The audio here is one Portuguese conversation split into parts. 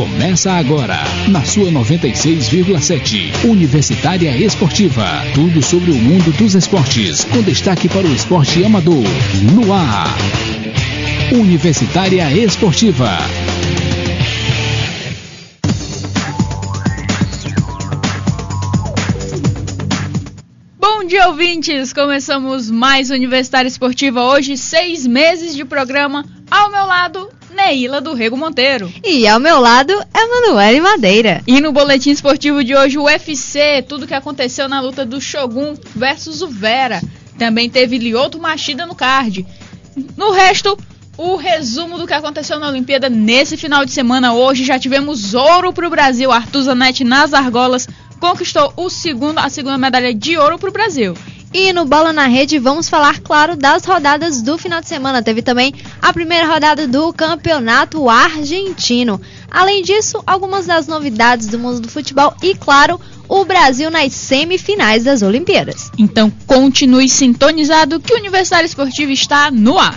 Começa agora, na sua 96,7. Universitária Esportiva. Tudo sobre o mundo dos esportes, com destaque para o esporte amador. No ar. Universitária Esportiva. Bom dia, ouvintes! Começamos mais Universitária Esportiva. Hoje, 6 meses de programa. Ao meu lado, Neila do Rego Monteiro. E ao meu lado, Emanuele Madeira. E no boletim esportivo de hoje, o UFC, tudo que aconteceu na luta do Shogun versus o Vera. Também teve Lyoto Machida no card. No resto, o resumo do que aconteceu na Olimpíada nesse final de semana. Hoje já tivemos ouro para o Brasil. Arthur Zanetti nas argolas conquistou a segunda medalha de ouro para o Brasil. E no Bola na Rede vamos falar, claro, das rodadas do final de semana. Teve também a primeira rodada do Campeonato Argentino. Além disso, algumas das novidades do mundo do futebol e, claro, o Brasil nas semifinais das Olimpíadas. Então continue sintonizado que o Universitário Esportivo está no ar.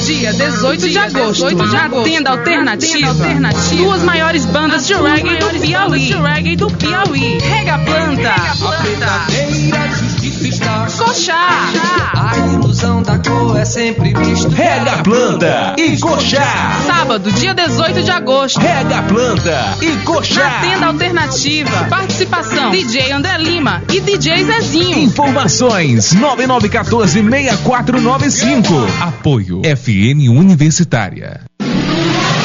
Dia 18 de agosto, na Tenda Alternativa, duas maiores bandas de reggae do Piauí. Rega Planta, Coxá. A ilusão da cor é sempre vista. Rega Planta e Coxá. Sábado, dia 18 de agosto, Rega Planta e Coxá. na Tenda Alternativa. Participação: DJ André Lima e DJ Zezinho. Informações 9914-6495. Apoio FN Universitária.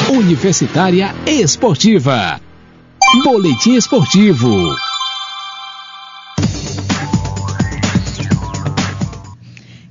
Universitária Esportiva. Boletim esportivo.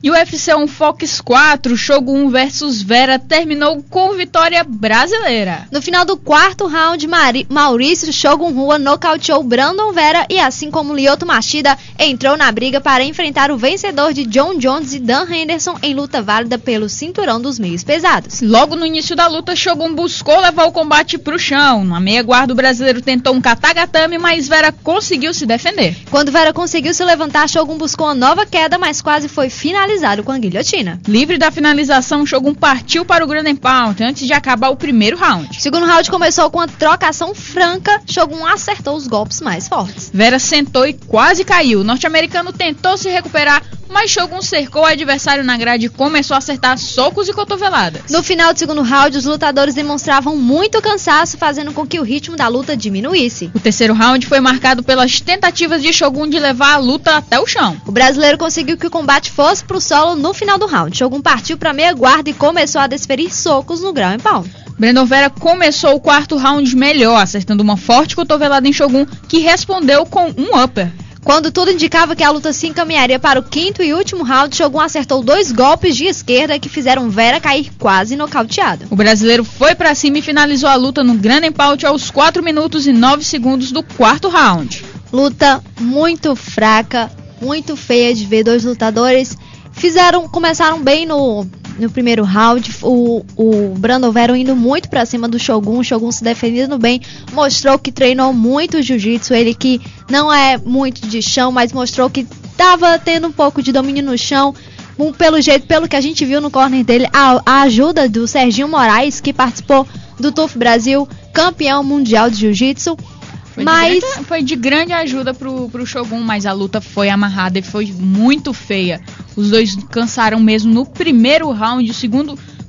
E o UFC Fox 4, Shogun versus Vera, terminou com vitória brasileira. No final do quarto round, Maurício Shogun Rua nocauteou Brandon Vera e, assim como Lyoto Machida, entrou na briga para enfrentar o vencedor de John Jones e Dan Henderson em luta válida pelo cinturão dos meios pesados. Logo no início da luta, Shogun buscou levar o combate para o chão. Na meia guarda, o brasileiro tentou um katagatame, mas Vera conseguiu se defender. Quando Vera conseguiu se levantar, Shogun buscou uma nova queda, mas quase foi finalizado com a guilhotina. Livre da finalização, Shogun partiu para o Ground and Pound antes de acabar o primeiro round. O segundo round começou com uma trocação franca. Shogun acertou os golpes mais fortes. Vera sentou e quase caiu. O norte-americano tentou se recuperar, mas Shogun cercou o adversário na grade e começou a acertar socos e cotoveladas. No final do segundo round, os lutadores demonstravam muito cansaço, fazendo com que o ritmo da luta diminuísse. O terceiro round foi marcado pelas tentativas de Shogun de levar a luta até o chão. O brasileiro conseguiu que o combate fosse pro solo no final do round. Shogun partiu para meia guarda e começou a desferir socos no ground and pound. Brandon Vera começou o quarto round melhor, acertando uma forte cotovelada em Shogun, que respondeu com um upper. Quando tudo indicava que a luta se encaminharia para o quinto e último round, Shogun acertou 2 golpes de esquerda que fizeram Vera cair quase nocauteado. O brasileiro foi para cima e finalizou a luta no Ground and Pound aos 4 minutos e 9 segundos do quarto round. Luta muito fraca, muito feia de ver. Dois lutadores começaram bem no primeiro round, o Brandon Vera indo muito pra cima do Shogun, o Shogun se defendendo bem, mostrou que treinou muito jiu-jitsu, ele que não é muito de chão, mas mostrou que estava tendo um pouco de domínio no chão, pelo que a gente viu no corner dele, a ajuda do Serginho Moraes, que participou do TUF Brasil, campeão mundial de jiu-jitsu. Foi de grande ajuda pro Shogun, mas a luta foi amarrada e foi muito feia. Os dois cansaram mesmo no primeiro round.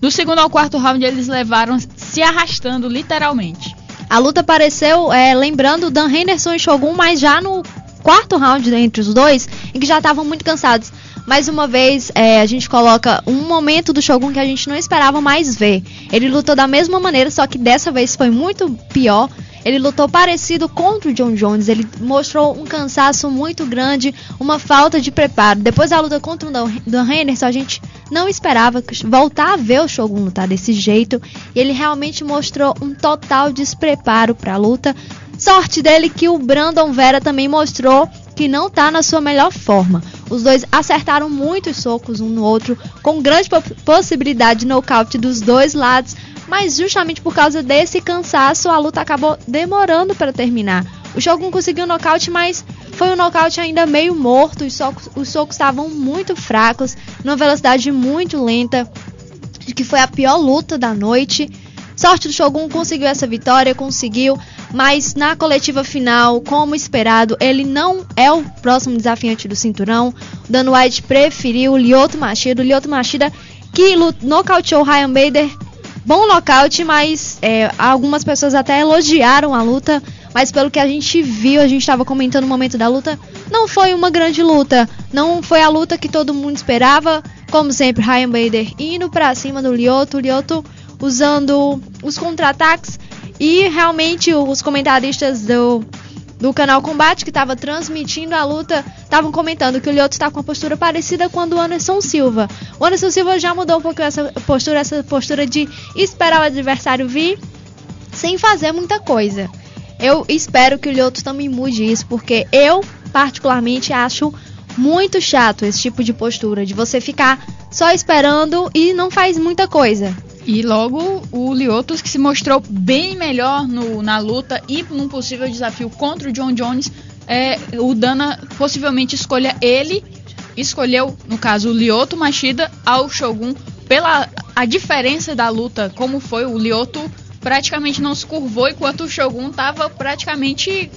Do segundo ao quarto round eles levaram se arrastando literalmente. A luta pareceu lembrando Dan Henderson e Shogun, mas já no quarto round entre os dois, em que já estavam muito cansados. Mais uma vez, a gente coloca um momento do Shogun que a gente não esperava mais ver. Ele lutou da mesma maneira, só que dessa vez foi muito pior. Ele lutou parecido contra o John Jones, ele mostrou um cansaço muito grande, uma falta de preparo. Depois da luta contra o Dan Henderson, a gente não esperava voltar a ver o Shogun lutar desse jeito. E ele realmente mostrou um total despreparo para a luta. Sorte dele que o Brandon Vera também mostrou que não está na sua melhor forma. Os dois acertaram muitos socos um no outro, com grande possibilidade de nocaute dos dois lados. Mas justamente por causa desse cansaço, a luta acabou demorando para terminar. O Shogun conseguiu um nocaute, mas foi um nocaute ainda meio morto. Os socos estavam muito fracos, numa velocidade muito lenta. de que foi a pior luta da noite. Sorte do Shogun, conseguiu essa vitória, mas na coletiva final, como esperado, ele não é o próximo desafiante do cinturão. O Dana White preferiu o Lyoto Machida, que nocauteou o Ryan Bader. Bom nocaute, mas algumas pessoas até elogiaram a luta, mas pelo que a gente viu, a gente estava comentando no momento da luta, não foi uma grande luta, não foi a luta que todo mundo esperava. Como sempre, Ryan Bader indo pra cima do Lyoto usando os contra-ataques, e realmente os comentaristas do canal Combate, que estava transmitindo a luta, estavam comentando que o Lyoto está com uma postura parecida com a do Anderson Silva. O Anderson Silva já mudou um pouco essa postura de esperar o adversário vir sem fazer muita coisa. Eu espero que o Lyoto também mude isso, porque eu particularmente acho muito chato esse tipo de postura, de você ficar só esperando e não faz muita coisa. E logo o Lyoto, que se mostrou bem melhor na luta e num possível desafio contra o John Jones, o Dana possivelmente escolheu, no caso, o Lyoto Machida ao Shogun pela a diferença da luta, como foi. O Lyoto praticamente não se curvou, enquanto o Shogun estava praticamente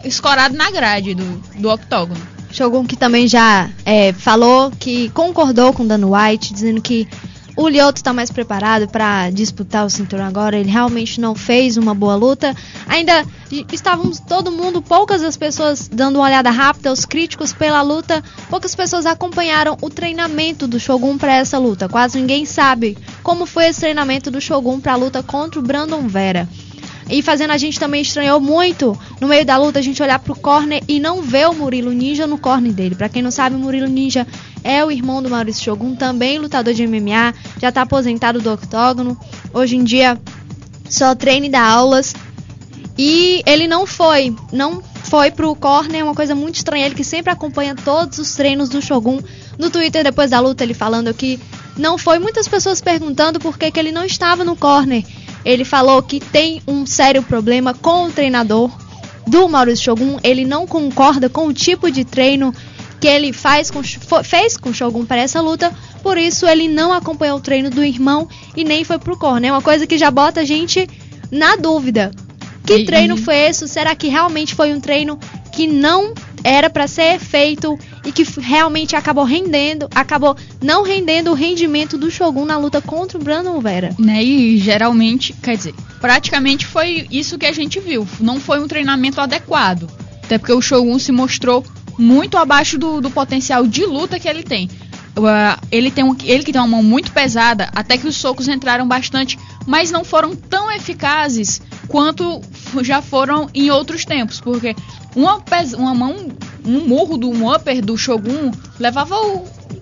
escorado na grade do octógono. Shogun, que também já falou que concordou com o Dana White, dizendo que o Lyoto está mais preparado para disputar o cinturão agora. Ele realmente não fez uma boa luta. Ainda estávamos poucas das pessoas dando uma olhada rápida, os críticos pela luta. Poucas pessoas acompanharam o treinamento do Shogun para essa luta. Quase ninguém sabe como foi esse treinamento do Shogun para a luta contra o Brandon Vera. E fazendo a gente também estranhou muito, no meio da luta, a gente olhar pro corner e não ver o Murilo Ninja no corner dele. Pra quem não sabe, o Murilo Ninja é o irmão do Maurício Shogun, também lutador de MMA, já tá aposentado do octógono. Hoje em dia só treina e dá aulas. E ele não foi pro corner, uma coisa muito estranha. Ele que sempre acompanha todos os treinos do Shogun. No Twitter, depois da luta, ele falando que não foi. Muitas pessoas perguntando por que ele não estava no corner. Ele falou que tem um sério problema com o treinador do Maurício Shogun. Ele não concorda com o tipo de treino que ele fez com o Shogun para essa luta. Por isso ele não acompanhou o treino do irmão e nem foi pro corner. É uma coisa que já bota a gente na dúvida. Que treino foi esse? Será que realmente foi um treino que não era para ser feito e que realmente acabou não rendendo o rendimento do Shogun na luta contra o Brandon Vera? Né? E geralmente, praticamente foi isso que a gente viu. Não foi um treinamento adequado. Até porque o Shogun se mostrou muito abaixo do potencial de luta que ele tem. Ele que tem uma mão muito pesada, até que os socos entraram bastante, mas não foram tão eficazes quanto já foram em outros tempos, porque um murro um upper do Shogun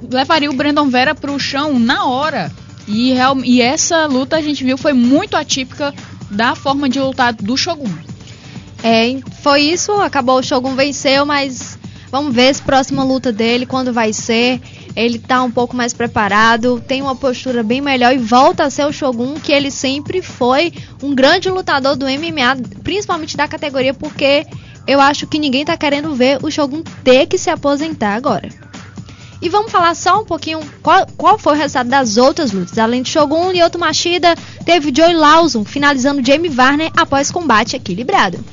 levaria o Brandon Vera para o chão na hora. E essa luta a gente viu foi muito atípica da forma de lutar do Shogun. Foi isso, acabou, o Shogun venceu, mas vamos ver essa próxima luta dele, quando vai ser. Ele tá um pouco mais preparado, tem uma postura bem melhor e volta a ser o Shogun, que ele sempre foi um grande lutador do MMA, principalmente da categoria, porque eu acho que ninguém tá querendo ver o Shogun ter que se aposentar agora. E vamos falar só um pouquinho qual foi o resultado das outras lutas. Além de Shogun, Lyoto Machida, teve Joey Lawson finalizando Jamie Varner após combate equilibrado.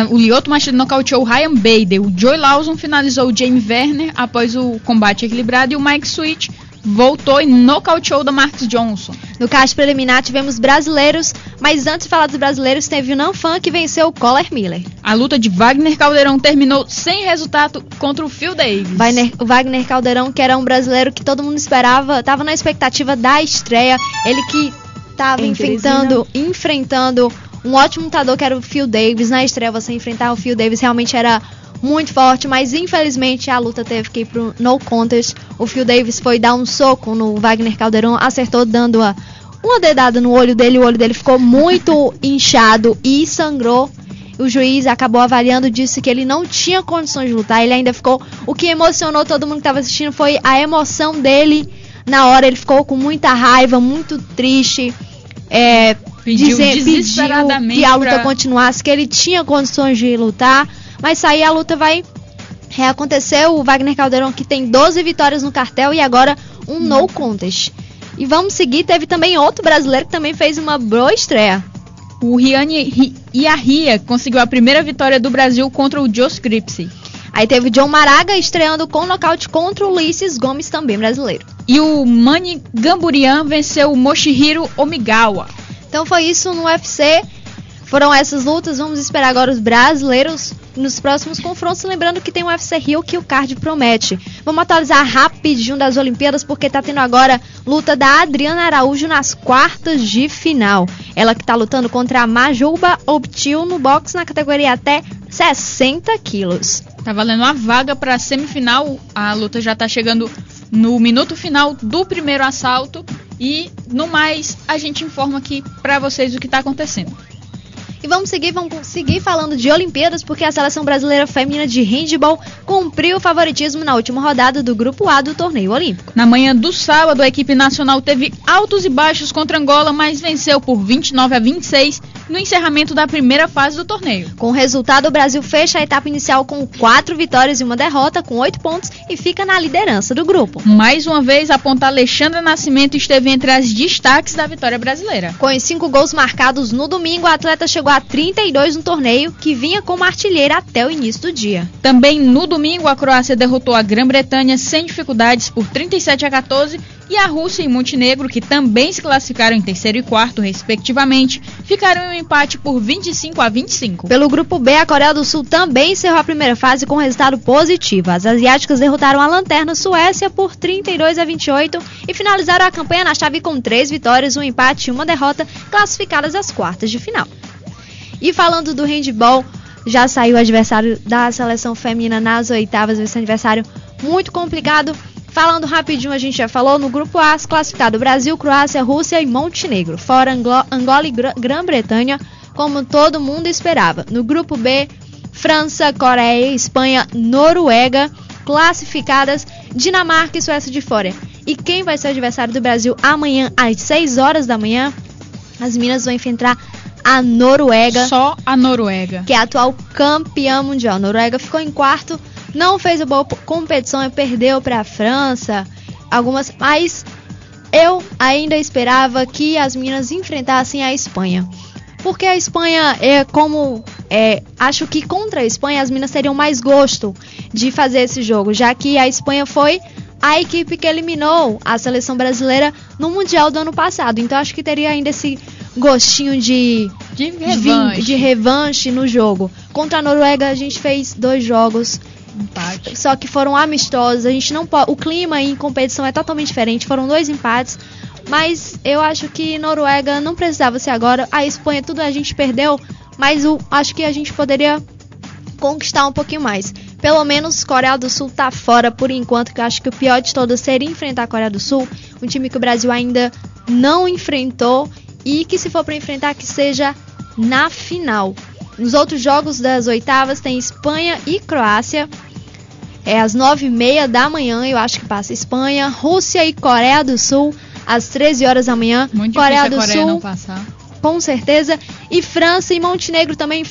O Lyoto Machida nocauteou o Ryan Bader. O Joey Lawson finalizou o Jamie Varner após o combate equilibrado. E o Mike Switch voltou e nocauteou o Damarcus Johnson. No card preliminar tivemos brasileiros, mas antes de falar dos brasileiros, teve o Nanfan que venceu o Collar Miller. A luta de Wagner Caldeirão terminou sem resultado contra o Phil Davis. O Wagner Caldeirão, que era um brasileiro que todo mundo esperava, estava na expectativa da estreia. Ele que estava enfrentando um ótimo lutador que era o Phil Davis. Na estreia você enfrentar o Phil Davis realmente era muito forte, mas infelizmente a luta teve que ir pro no contest. O Phil Davis foi dar um soco no Wagner Caldeirão, acertou dando uma dedada no olho dele. O olho dele ficou muito inchado e sangrou. O juiz acabou avaliando, disse que ele não tinha condições de lutar. Ele ainda ficou... O que emocionou todo mundo que estava assistindo foi a emoção dele na hora. Ele ficou com muita raiva, muito triste. Pediu desesperadamente que a luta continuasse, que ele tinha condições de lutar. Mas aí a luta vai reacontecer. O Wagner Caldeirão, que tem 12 vitórias no cartel e agora um no contest. E vamos seguir, teve também outro brasileiro que também fez uma boa estreia. O Riane Iarria conseguiu a primeira vitória do Brasil contra o Jos Gripsey. Aí teve o John Maraga estreando com nocaute contra o Ulisses Gomes, também brasileiro. E o Mani Gamburian venceu o Moshihiro Omigawa. Então foi isso no UFC. Foram essas lutas. Vamos esperar agora os brasileiros nos próximos confrontos. Lembrando que tem o UFC Rio que o card promete. Vamos atualizar rapidinho das Olimpíadas, porque tá tendo agora luta da Adriana Araújo nas quartas de final. Ela que tá lutando contra a Majuba Optil no boxe na categoria até 60 quilos. Tá valendo uma vaga para semifinal. A luta já tá chegando no minuto final do primeiro assalto. E no mais, a gente informa aqui para vocês o que tá acontecendo. E vamos seguir falando de Olimpíadas, porque a seleção brasileira feminina de handebol cumpriu o favoritismo na última rodada do Grupo A do torneio olímpico. Na manhã do sábado, a equipe nacional teve altos e baixos contra Angola, mas venceu por 29-26 no encerramento da primeira fase do torneio. Com o resultado, o Brasil fecha a etapa inicial com 4 vitórias e uma derrota, com 8 pontos, e fica na liderança do grupo. Mais uma vez, a ponta Alexandra Nascimento esteve entre as destaques da vitória brasileira. Com os 5 gols marcados no domingo, a atleta chegou a 32 no torneio, que vinha como artilheira até o início do dia. Também no domingo, a Croácia derrotou a Grã-Bretanha sem dificuldades por 37-14 e a Rússia e Montenegro, que também se classificaram em terceiro e quarto, respectivamente, ficaram em um empate por 25-25. Pelo grupo B, a Coreia do Sul também encerrou a primeira fase com resultado positivo. As asiáticas derrotaram a lanterna Suécia por 32-28 e finalizaram a campanha na chave com 3 vitórias, um empate e uma derrota, classificadas às quartas de final. E falando do handball, já saiu o adversário da seleção feminina nas oitavas, esse adversário muito complicado. Falando rapidinho, a gente já falou, no grupo A, classificado Brasil, Croácia, Rússia e Montenegro, fora Angola e Grã-Bretanha, como todo mundo esperava. No grupo B, França, Coreia, Espanha, Noruega, classificadas Dinamarca e Suécia de fora. E quem vai ser o adversário do Brasil amanhã, às 6 horas da manhã? As meninas vão enfrentar a Noruega. Só a Noruega. Que é a atual campeã mundial. A Noruega ficou em quarto, não fez a boa competição e perdeu para a França. Mas eu ainda esperava que as meninas enfrentassem a Espanha. Porque a Espanha, acho que contra a Espanha as meninas teriam mais gosto de fazer esse jogo, já que a Espanha foi a equipe que eliminou a seleção brasileira no Mundial do ano passado. Então acho que teria ainda esse gostinho de revanche no jogo. Contra a Noruega a gente fez 2 jogos, empate. Só que foram amistosos. A gente não pode, o clima em competição é totalmente diferente. Foram 2 empates, mas eu acho que Noruega não precisava ser agora. A Espanha tudo a gente perdeu, mas acho que a gente poderia conquistar um pouquinho mais. Pelo menos Coreia do Sul tá fora por enquanto, que eu acho que o pior de todos seria enfrentar a Coreia do Sul, um time que o Brasil ainda não enfrentou. E que se for para enfrentar, que seja na final. Nos outros jogos das oitavas tem Espanha e Croácia. É às 9h30 da manhã, eu acho que passa Espanha. Rússia e Coreia do Sul, às 13 horas da manhã. Muito Coreia difícil do a Coreia Sul, não passar. Com certeza. E França e Montenegro também.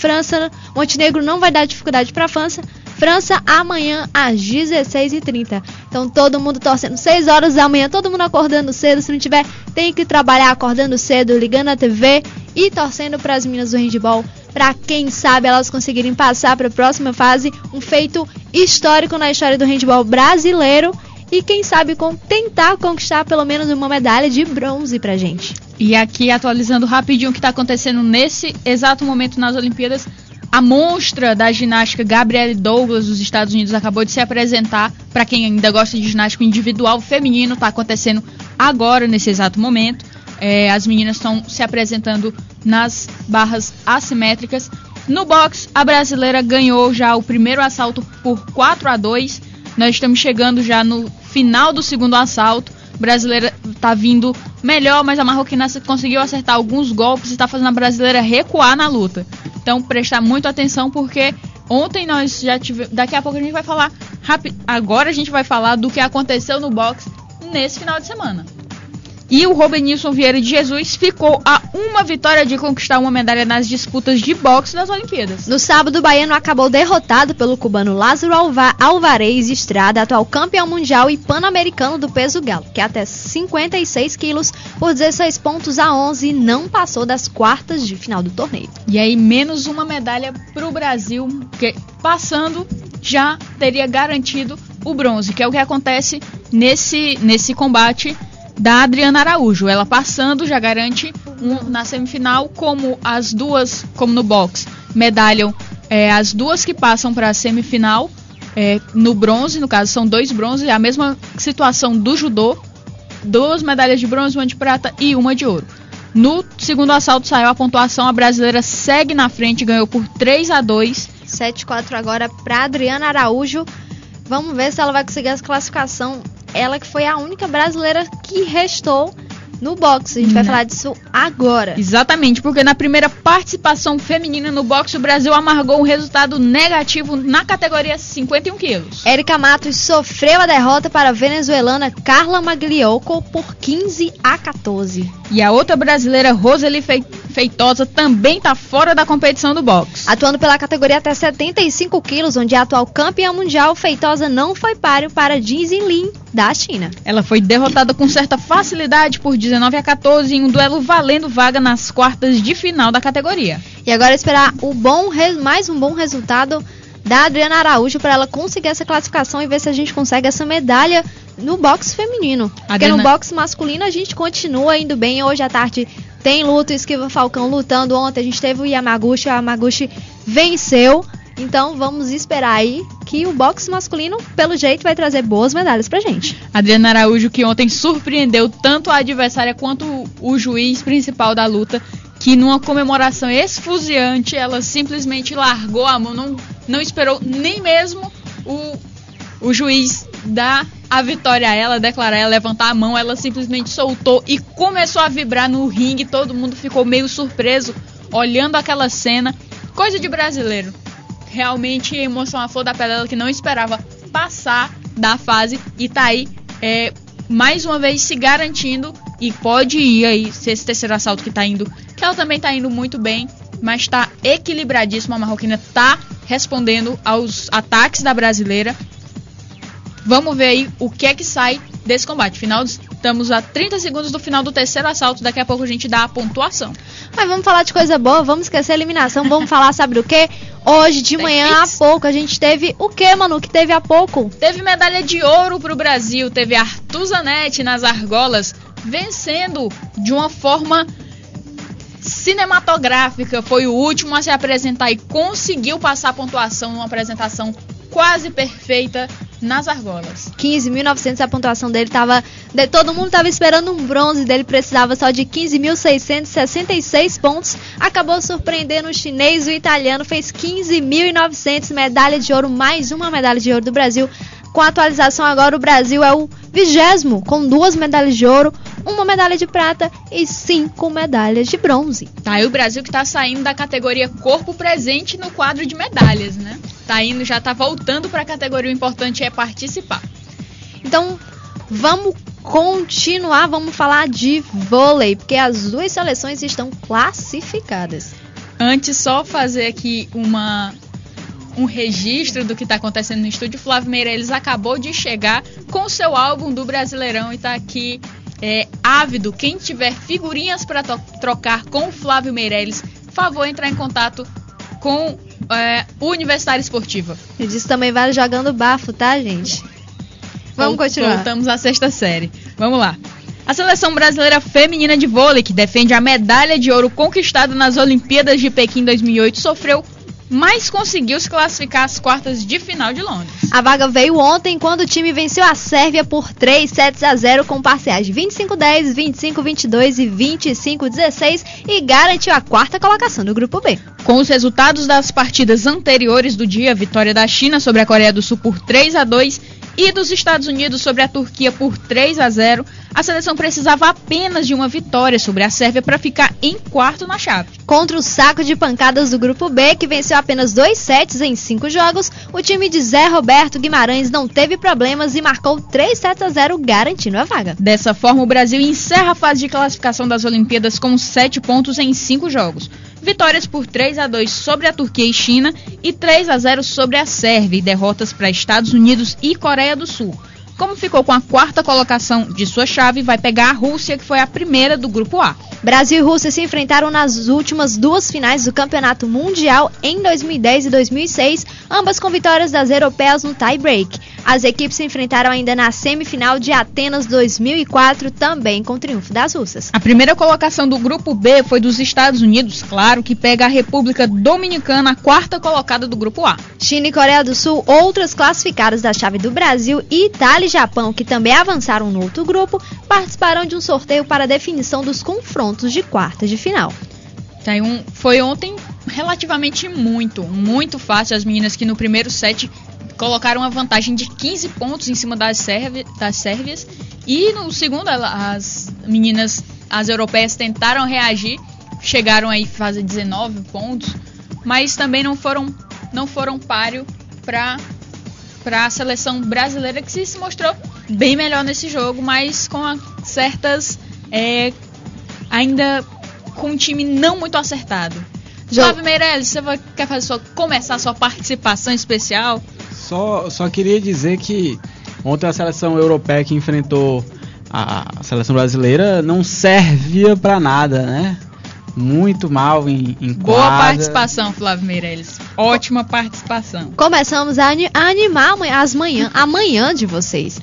Montenegro não vai dar dificuldade para a França. França amanhã às 16h30. Então todo mundo torcendo 6 horas da manhã, todo mundo acordando cedo. Se não tiver, tem que trabalhar acordando cedo, ligando a TV e torcendo para as meninas do handball, para quem sabe elas conseguirem passar para a próxima fase. Um feito histórico na história do handball brasileiro. E quem sabe tentar conquistar pelo menos uma medalha de bronze pra gente. E aqui, atualizando rapidinho o que está acontecendo nesse exato momento nas Olimpíadas, a monstra da ginástica Gabrielle Douglas dos Estados Unidos acabou de se apresentar. Para quem ainda gosta de ginástica individual feminino, está acontecendo agora, nesse exato momento. As meninas estão se apresentando nas barras assimétricas. No boxe, a brasileira ganhou já o primeiro assalto por 4-2. Nós estamos chegando já no final do segundo assalto. A brasileira está vindo melhor, mas a marroquina conseguiu acertar alguns golpes e está fazendo a brasileira recuar na luta. Então, prestar muito atenção, porque ontem nós já tivemos... Daqui a pouco a gente vai falar... Agora a gente vai falar do que aconteceu no boxe nesse final de semana. E o Robenilson Vieira de Jesus ficou a uma vitória de conquistar uma medalha nas disputas de boxe das Olimpíadas. No sábado, o baiano acabou derrotado pelo cubano Lázaro Alvarez Estrada, atual campeão mundial e pan-americano do peso galo, que até 56 quilos, por 16 pontos a 11, e não passou das quartas de final do torneio. E aí, menos uma medalha para o Brasil, que passando já teria garantido o bronze, que é o que acontece nesse combate da Adriana Araújo. Ela passando já garante na semifinal, como no boxe, medalham as duas que passam para a semifinal no bronze, no caso são 2 bronzes, é a mesma situação do judô, 2 medalhas de bronze, uma de prata e uma de ouro. No segundo assalto saiu a pontuação, a brasileira segue na frente, ganhou por 3-2. 7-4 agora para Adriana Araújo. Vamos ver se ela vai conseguir essa classificação. Ela que foi a única brasileira que restou no boxe. A gente vai falar disso agora. Exatamente, porque na primeira participação feminina no boxe, o Brasil amargou um resultado negativo na categoria 51 quilos. Érica Matos sofreu a derrota para a venezuelana Carla Magliocco por 15-14. E a outra brasileira, Roseli Feitosa, também está fora da competição do boxe. Atuando pela categoria até 75 quilos, onde é a atual campeã mundial, Feitosa não foi páreo para Jin Zilin, da China. Ela foi derrotada com certa facilidade por 19-14 em um duelo valendo vaga nas quartas de final da categoria. E agora esperar mais um bom resultado da Adriana Araújo para ela conseguir essa classificação e ver se a gente consegue essa medalha no boxe feminino. Porque no boxe masculino a gente continua indo bem. Hoje à tarde tem luta, Esquiva Falcão lutando. Ontem a gente teve o Yamaguchi venceu. Então vamos esperar aí que o boxe masculino, pelo jeito, vai trazer boas medalhas pra gente. Adriana Araújo, que ontem surpreendeu tanto a adversária quanto o juiz principal da luta, que numa comemoração esfuziante, ela simplesmente largou a mão, não esperou nem mesmo o juiz dar a vitória a ela, declarar ela, levantar a mão, ela simplesmente soltou e começou a vibrar no ringue. Todo mundo ficou meio surpreso olhando aquela cena. Coisa de brasileiro. Realmente emoção à flor da pele, ela que não esperava passar da fase e tá aí mais uma vez se garantindo e pode ir aí, se esse terceiro assalto que tá indo, que ela também tá indo muito bem, mas tá equilibradíssima. A marroquina tá respondendo aos ataques da brasileira. Vamos ver aí o que é que sai desse combate. Estamos a 30 segundos do final do terceiro assalto. Daqui a pouco a gente dá a pontuação. Mas vamos falar de coisa boa, vamos esquecer a eliminação. Vamos falar, sabe do quê? Hoje de manhã, há pouco, a gente teve o quê, Manu? Que teve há pouco? Teve medalha de ouro pro Brasil. Teve Arthur Zanetti nas argolas, vencendo de uma forma cinematográfica. Foi o último a se apresentar e conseguiu passar a pontuação numa apresentação quase perfeita nas argolas. 15.900 a pontuação dele tava... todo mundo tava esperando um bronze dele, precisava só de 15.666 pontos. Acabou surpreendendo o chinês, o italiano, fez 15.900, medalha de ouro, mais uma medalha de ouro do Brasil. Com a atualização agora, o Brasil é o 20º, com 2 medalhas de ouro, 1 medalha de prata e 5 medalhas de bronze. Tá aí o Brasil que tá saindo da categoria corpo presente no quadro de medalhas, né? Já tá voltando para a categoria, o importante é participar. Então, vamos continuar, vamos falar de vôlei, porque as 2 seleções estão classificadas. Antes, só fazer aqui um registro do que está acontecendo no estúdio. Flávio Meirelles acabou de chegar com o seu álbum do Brasileirão e está aqui ávido. Quem tiver figurinhas para trocar com o Flávio Meirelles, favor entrar em contato com o Universitária Esportiva. E disso também vale jogando bafo, tá, gente? Vamos continuar. Voltamos à 6ª série. Vamos lá. A seleção brasileira feminina de vôlei, que defende a medalha de ouro conquistada nas Olimpíadas de Pequim 2008, sofreu, mas conseguiu se classificar às quartas de final de Londres. A vaga veio ontem, quando o time venceu a Sérvia por 3-0 com parciais de 25-10, 25-22 e 25-16 e garantiu a 4ª colocação do Grupo B. Com os resultados das partidas anteriores do dia, vitória da China sobre a Coreia do Sul por 3-2 e dos Estados Unidos sobre a Turquia por 3-0, A seleção precisava apenas de uma vitória sobre a Sérvia para ficar em quarto na chave. Contra o saco de pancadas do Grupo B, que venceu apenas 2 sets em 5 jogos, o time de Zé Roberto Guimarães não teve problemas e marcou 3-0, garantindo a vaga. Dessa forma, o Brasil encerra a fase de classificação das Olimpíadas com 7 pontos em 5 jogos. Vitórias por 3-2 sobre a Turquia e China e 3-0 sobre a Sérvia e derrotas para Estados Unidos e Coreia do Sul. Como ficou com a 4ª colocação de sua chave, vai pegar a Rússia, que foi a primeira do Grupo A. Brasil e Rússia se enfrentaram nas últimas 2 finais do Campeonato Mundial em 2010 e 2006, ambas com vitórias das europeias no tie-break. As equipes se enfrentaram ainda na semifinal de Atenas 2004, também com triunfo das russas. A primeira colocação do Grupo B foi dos Estados Unidos, claro, que pega a República Dominicana, a 4ª colocada do Grupo A. China e Coreia do Sul, outras classificadas da chave do Brasil, e Itália e Japão, que também avançaram no outro grupo, participarão de um sorteio para a definição dos confrontos de quartas de final. Foi ontem relativamente muito fácil. As meninas que no primeiro set colocaram uma vantagem de 15 pontos em cima das sérvias, e no segundo as meninas, as europeias, tentaram reagir, chegaram aí a fazer 19 pontos, mas também não foram páreo para a seleção brasileira, que se mostrou bem melhor nesse jogo, mas com certas ainda com um time não muito acertado. Flávio Meirelles, você quer começar a sua participação especial? Só queria dizer que ontem a seleção europeia que enfrentou a seleção brasileira não servia para nada, né? Muito mal em quadra. Boa participação, Flávio Meirelles. Ótima participação. Começamos a animar amanhã de vocês.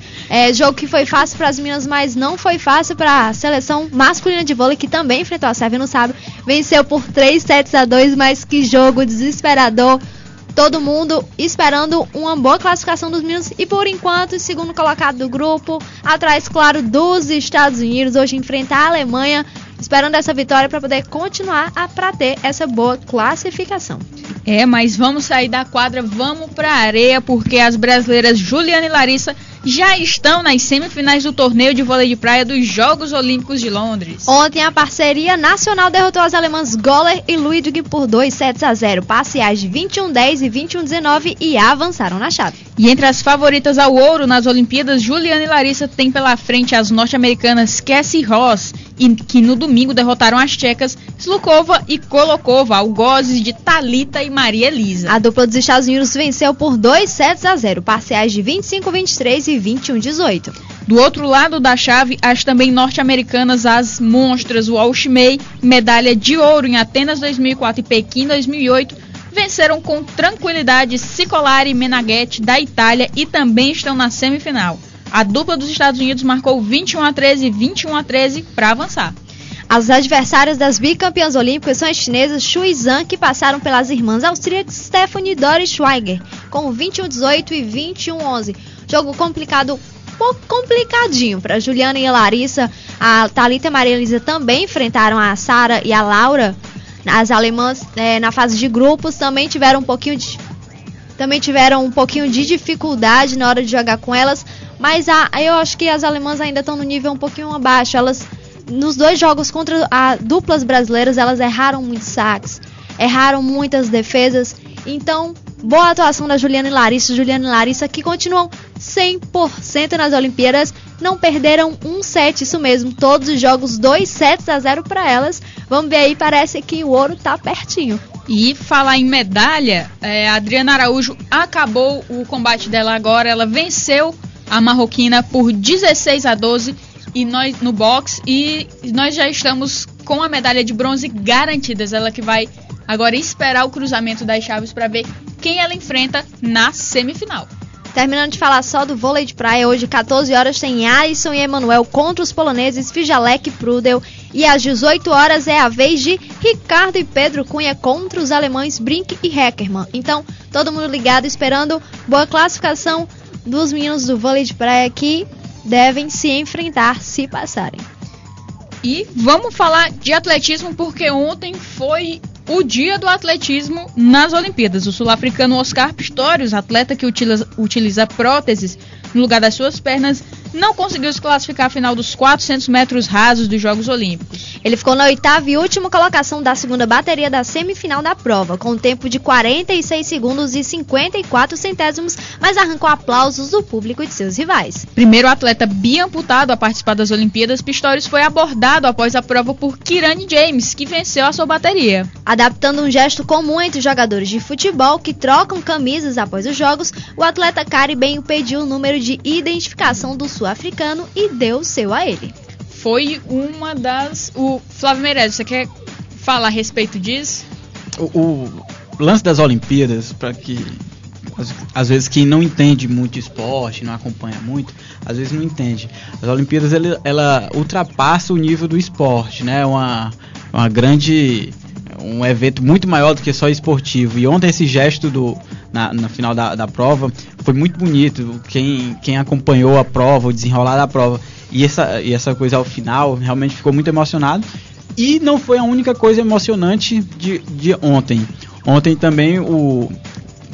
Jogo que foi fácil para as meninas, mas não foi fácil para a seleção masculina de vôlei, que também enfrentou a Sérvia no sábado. Venceu por 3-2, mas que jogo desesperador. Todo mundo esperando uma boa classificação dos meninos e, por enquanto, o segundo colocado do grupo, atrás, claro, dos Estados Unidos. Hoje enfrenta a Alemanha, esperando essa vitória para poder continuar para ter essa boa classificação. Mas vamos sair da quadra, vamos para a areia, porque as brasileiras Juliana e Larissa já estão nas semifinais do torneio de vôlei de praia dos Jogos Olímpicos de Londres. Ontem a parceria nacional derrotou as alemãs Goller e Ludwig por 2-0, parciais de 21-10 e 21-19, e avançaram na chave. E entre as favoritas ao ouro nas Olimpíadas, Juliana e Larissa têm pela frente as norte-americanas Cassie Ross, que no domingo derrotaram as tchecas Slukova e Kolokova, algozes de Thalita e Maria Elisa. A dupla dos Estados Unidos venceu por 2-0, parciais de 25-23 e 21-18. Do outro lado da chave, as também norte-americanas, as monstras Walsh May, medalha de ouro em Atenas 2004 e Pequim 2008, venceram com tranquilidade Cicolari e Menaghetti da Itália e também estão na semifinal. A dupla dos Estados Unidos marcou 21-13 e 21-13 para avançar. As adversárias das bicampeãs olímpicas são as chinesas Shu Zhang, que passaram pelas irmãs austríacas Stephanie e Doris Schweiger, com 21-18 e 21-11. Jogo complicado, pouco complicadinho para Juliana e a Larissa. A Thalita e a Maria Elisa também enfrentaram a Sara e a Laura. As alemãs, na fase de grupos, também tiveram um pouquinho de dificuldade na hora de jogar com elas, mas eu acho que as alemãs ainda estão no nível um pouquinho abaixo. Elas, nos 2 jogos contra as duplas brasileiras, elas erraram muitos saques, erraram muitas defesas. Então, boa atuação da Juliana e Larissa, que continuam 100% nas Olimpíadas, não perderam um set, isso mesmo, todos os jogos 2-0 para elas. Vamos ver aí, parece que o ouro tá pertinho. E falar em medalha, a Adriana Araújo acabou o combate dela agora, ela venceu a marroquina por 16-12 e nós no boxe, e nós já estamos com a medalha de bronze garantidas. Ela que vai agora esperar o cruzamento das chaves para ver quem ela enfrenta na semifinal. Terminando de falar só do vôlei de praia, hoje 14 horas tem Alisson e Emanuel contra os poloneses Fijalek e Prudel, e às 18 horas é a vez de Ricardo e Pedro Cunha contra os alemães Brink e Heckermann. Então, todo mundo ligado, esperando boa classificação dos meninos do vôlei de praia, que devem se enfrentar se passarem. E vamos falar de atletismo, porque ontem foi o dia do atletismo nas Olimpíadas. O sul-africano Oscar Pistorius, atleta que utiliza próteses no lugar das suas pernas, não conseguiu se classificar à final dos 400 metros rasos dos Jogos Olímpicos. Ele ficou na 8ª e última colocação da segunda bateria da semifinal da prova, com um tempo de 46 segundos e 54 centésimos, mas arrancou aplausos do público e de seus rivais. Primeiro atleta biamputado a participar das Olimpíadas, Pistorius foi abordado após a prova por Kirani James, que venceu a sua bateria. Adaptando um gesto comum entre jogadores de futebol que trocam camisas após os jogos, o atleta caribenho pediu o número de identificação do sul-africano e deu o seu a ele. Foi uma das... O Flávio Meirelles, você quer falar a respeito disso? O lance das Olimpíadas, para que às vezes quem não entende muito esporte, não acompanha muito, às vezes não entende. As Olimpíadas ela ultrapassa o nível do esporte, né? Um evento muito maior do que só esportivo. E ontem esse gesto na final da prova foi muito bonito. Quem acompanhou a prova, o desenrolar da prova e essa coisa ao final, realmente ficou muito emocionado. E não foi a única coisa emocionante de ontem. Ontem também o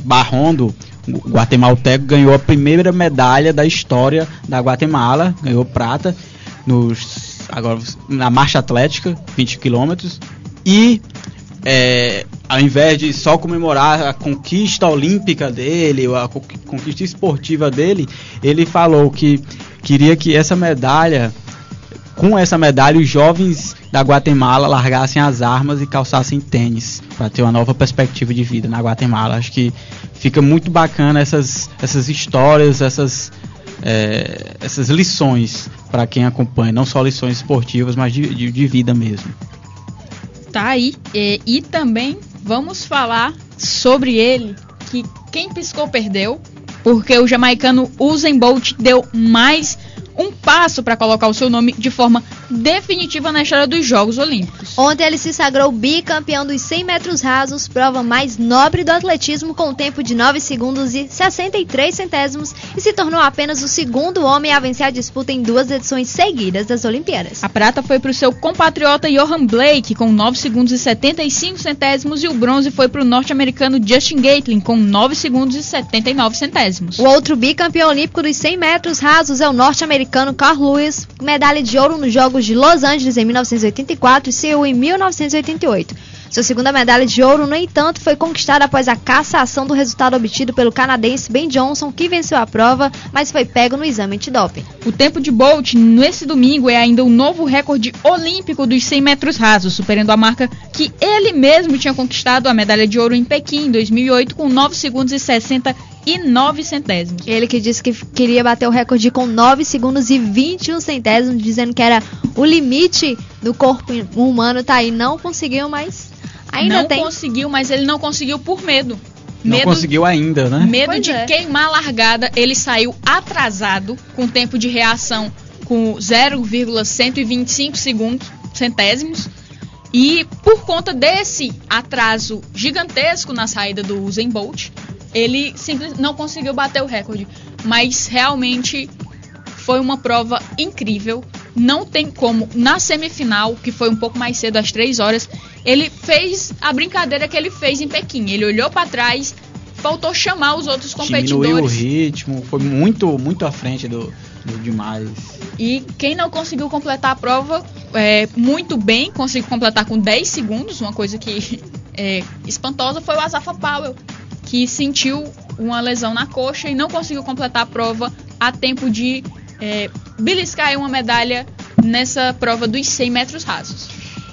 Barrondo, o guatemalteco, ganhou a primeira medalha da história da Guatemala, ganhou prata agora na marcha atlética, 20 quilômetros. E ao invés de só comemorar a conquista olímpica dele, a conquista esportiva dele, ele falou que queria que com essa medalha os jovens da Guatemala largassem as armas e calçassem tênis, para ter uma nova perspectiva de vida na Guatemala. Acho que fica muito bacana essas histórias, essas lições para quem acompanha, não só lições esportivas, mas de vida mesmo. Tá aí, e também vamos falar sobre ele, que quem piscou perdeu, porque o jamaicano Usain Bolt deu mais um passo para colocar o seu nome de forma definitiva na história dos Jogos Olímpicos. Ontem ele se sagrou bicampeão dos 100 metros rasos, prova mais nobre do atletismo, com um tempo de 9 segundos e 63 centésimos, e se tornou apenas o segundo homem a vencer a disputa em 2 edições seguidas das Olimpíadas. A prata foi para o seu compatriota Johan Blake, com 9 segundos e 75 centésimos, e o bronze foi para o norte-americano Justin Gatlin, com 9 segundos e 79 centésimos. O outro bicampeão olímpico dos 100 metros rasos é o norte-americano Carl Lewis, medalha de ouro nos Jogos de Los Angeles em 1984 e Seul em 1988. Sua segunda medalha de ouro, no entanto, foi conquistada após a cassação do resultado obtido pelo canadense Ben Johnson, que venceu a prova, mas foi pego no exame antidoping. O tempo de Bolt nesse domingo é ainda o novo recorde olímpico dos 100 metros rasos, superando a marca que ele mesmo tinha conquistado, a medalha de ouro em Pequim em 2008, com 9 segundos e 69 centésimos. Ele que disse que queria bater o recorde com 9 segundos e 21 centésimos, dizendo que era o limite do corpo humano, tá aí, não conseguiu, mas conseguiu, mas ele não conseguiu por medo. Não conseguiu ainda, né? Medo de queimar a largada, ele saiu atrasado, com tempo de reação com 0,125 centésimos. E por conta desse atraso gigantesco na saída do Usain Bolt, ele simplesmente não conseguiu bater o recorde. Mas realmente foi uma prova incrível. Não tem como, na semifinal, que foi um pouco mais cedo, às 3 horas, ele fez a brincadeira que ele fez em Pequim. Ele olhou para trás, faltou chamar os outros competidores. Diminuiu o ritmo, foi muito, muito à frente do demais. E quem não conseguiu completar a prova muito bem, conseguiu completar com 10 segundos, uma coisa que é espantosa, foi o Asafa Powell, que sentiu uma lesão na coxa e não conseguiu completar a prova a tempo de beliscar uma medalha nessa prova dos 100 metros rasos.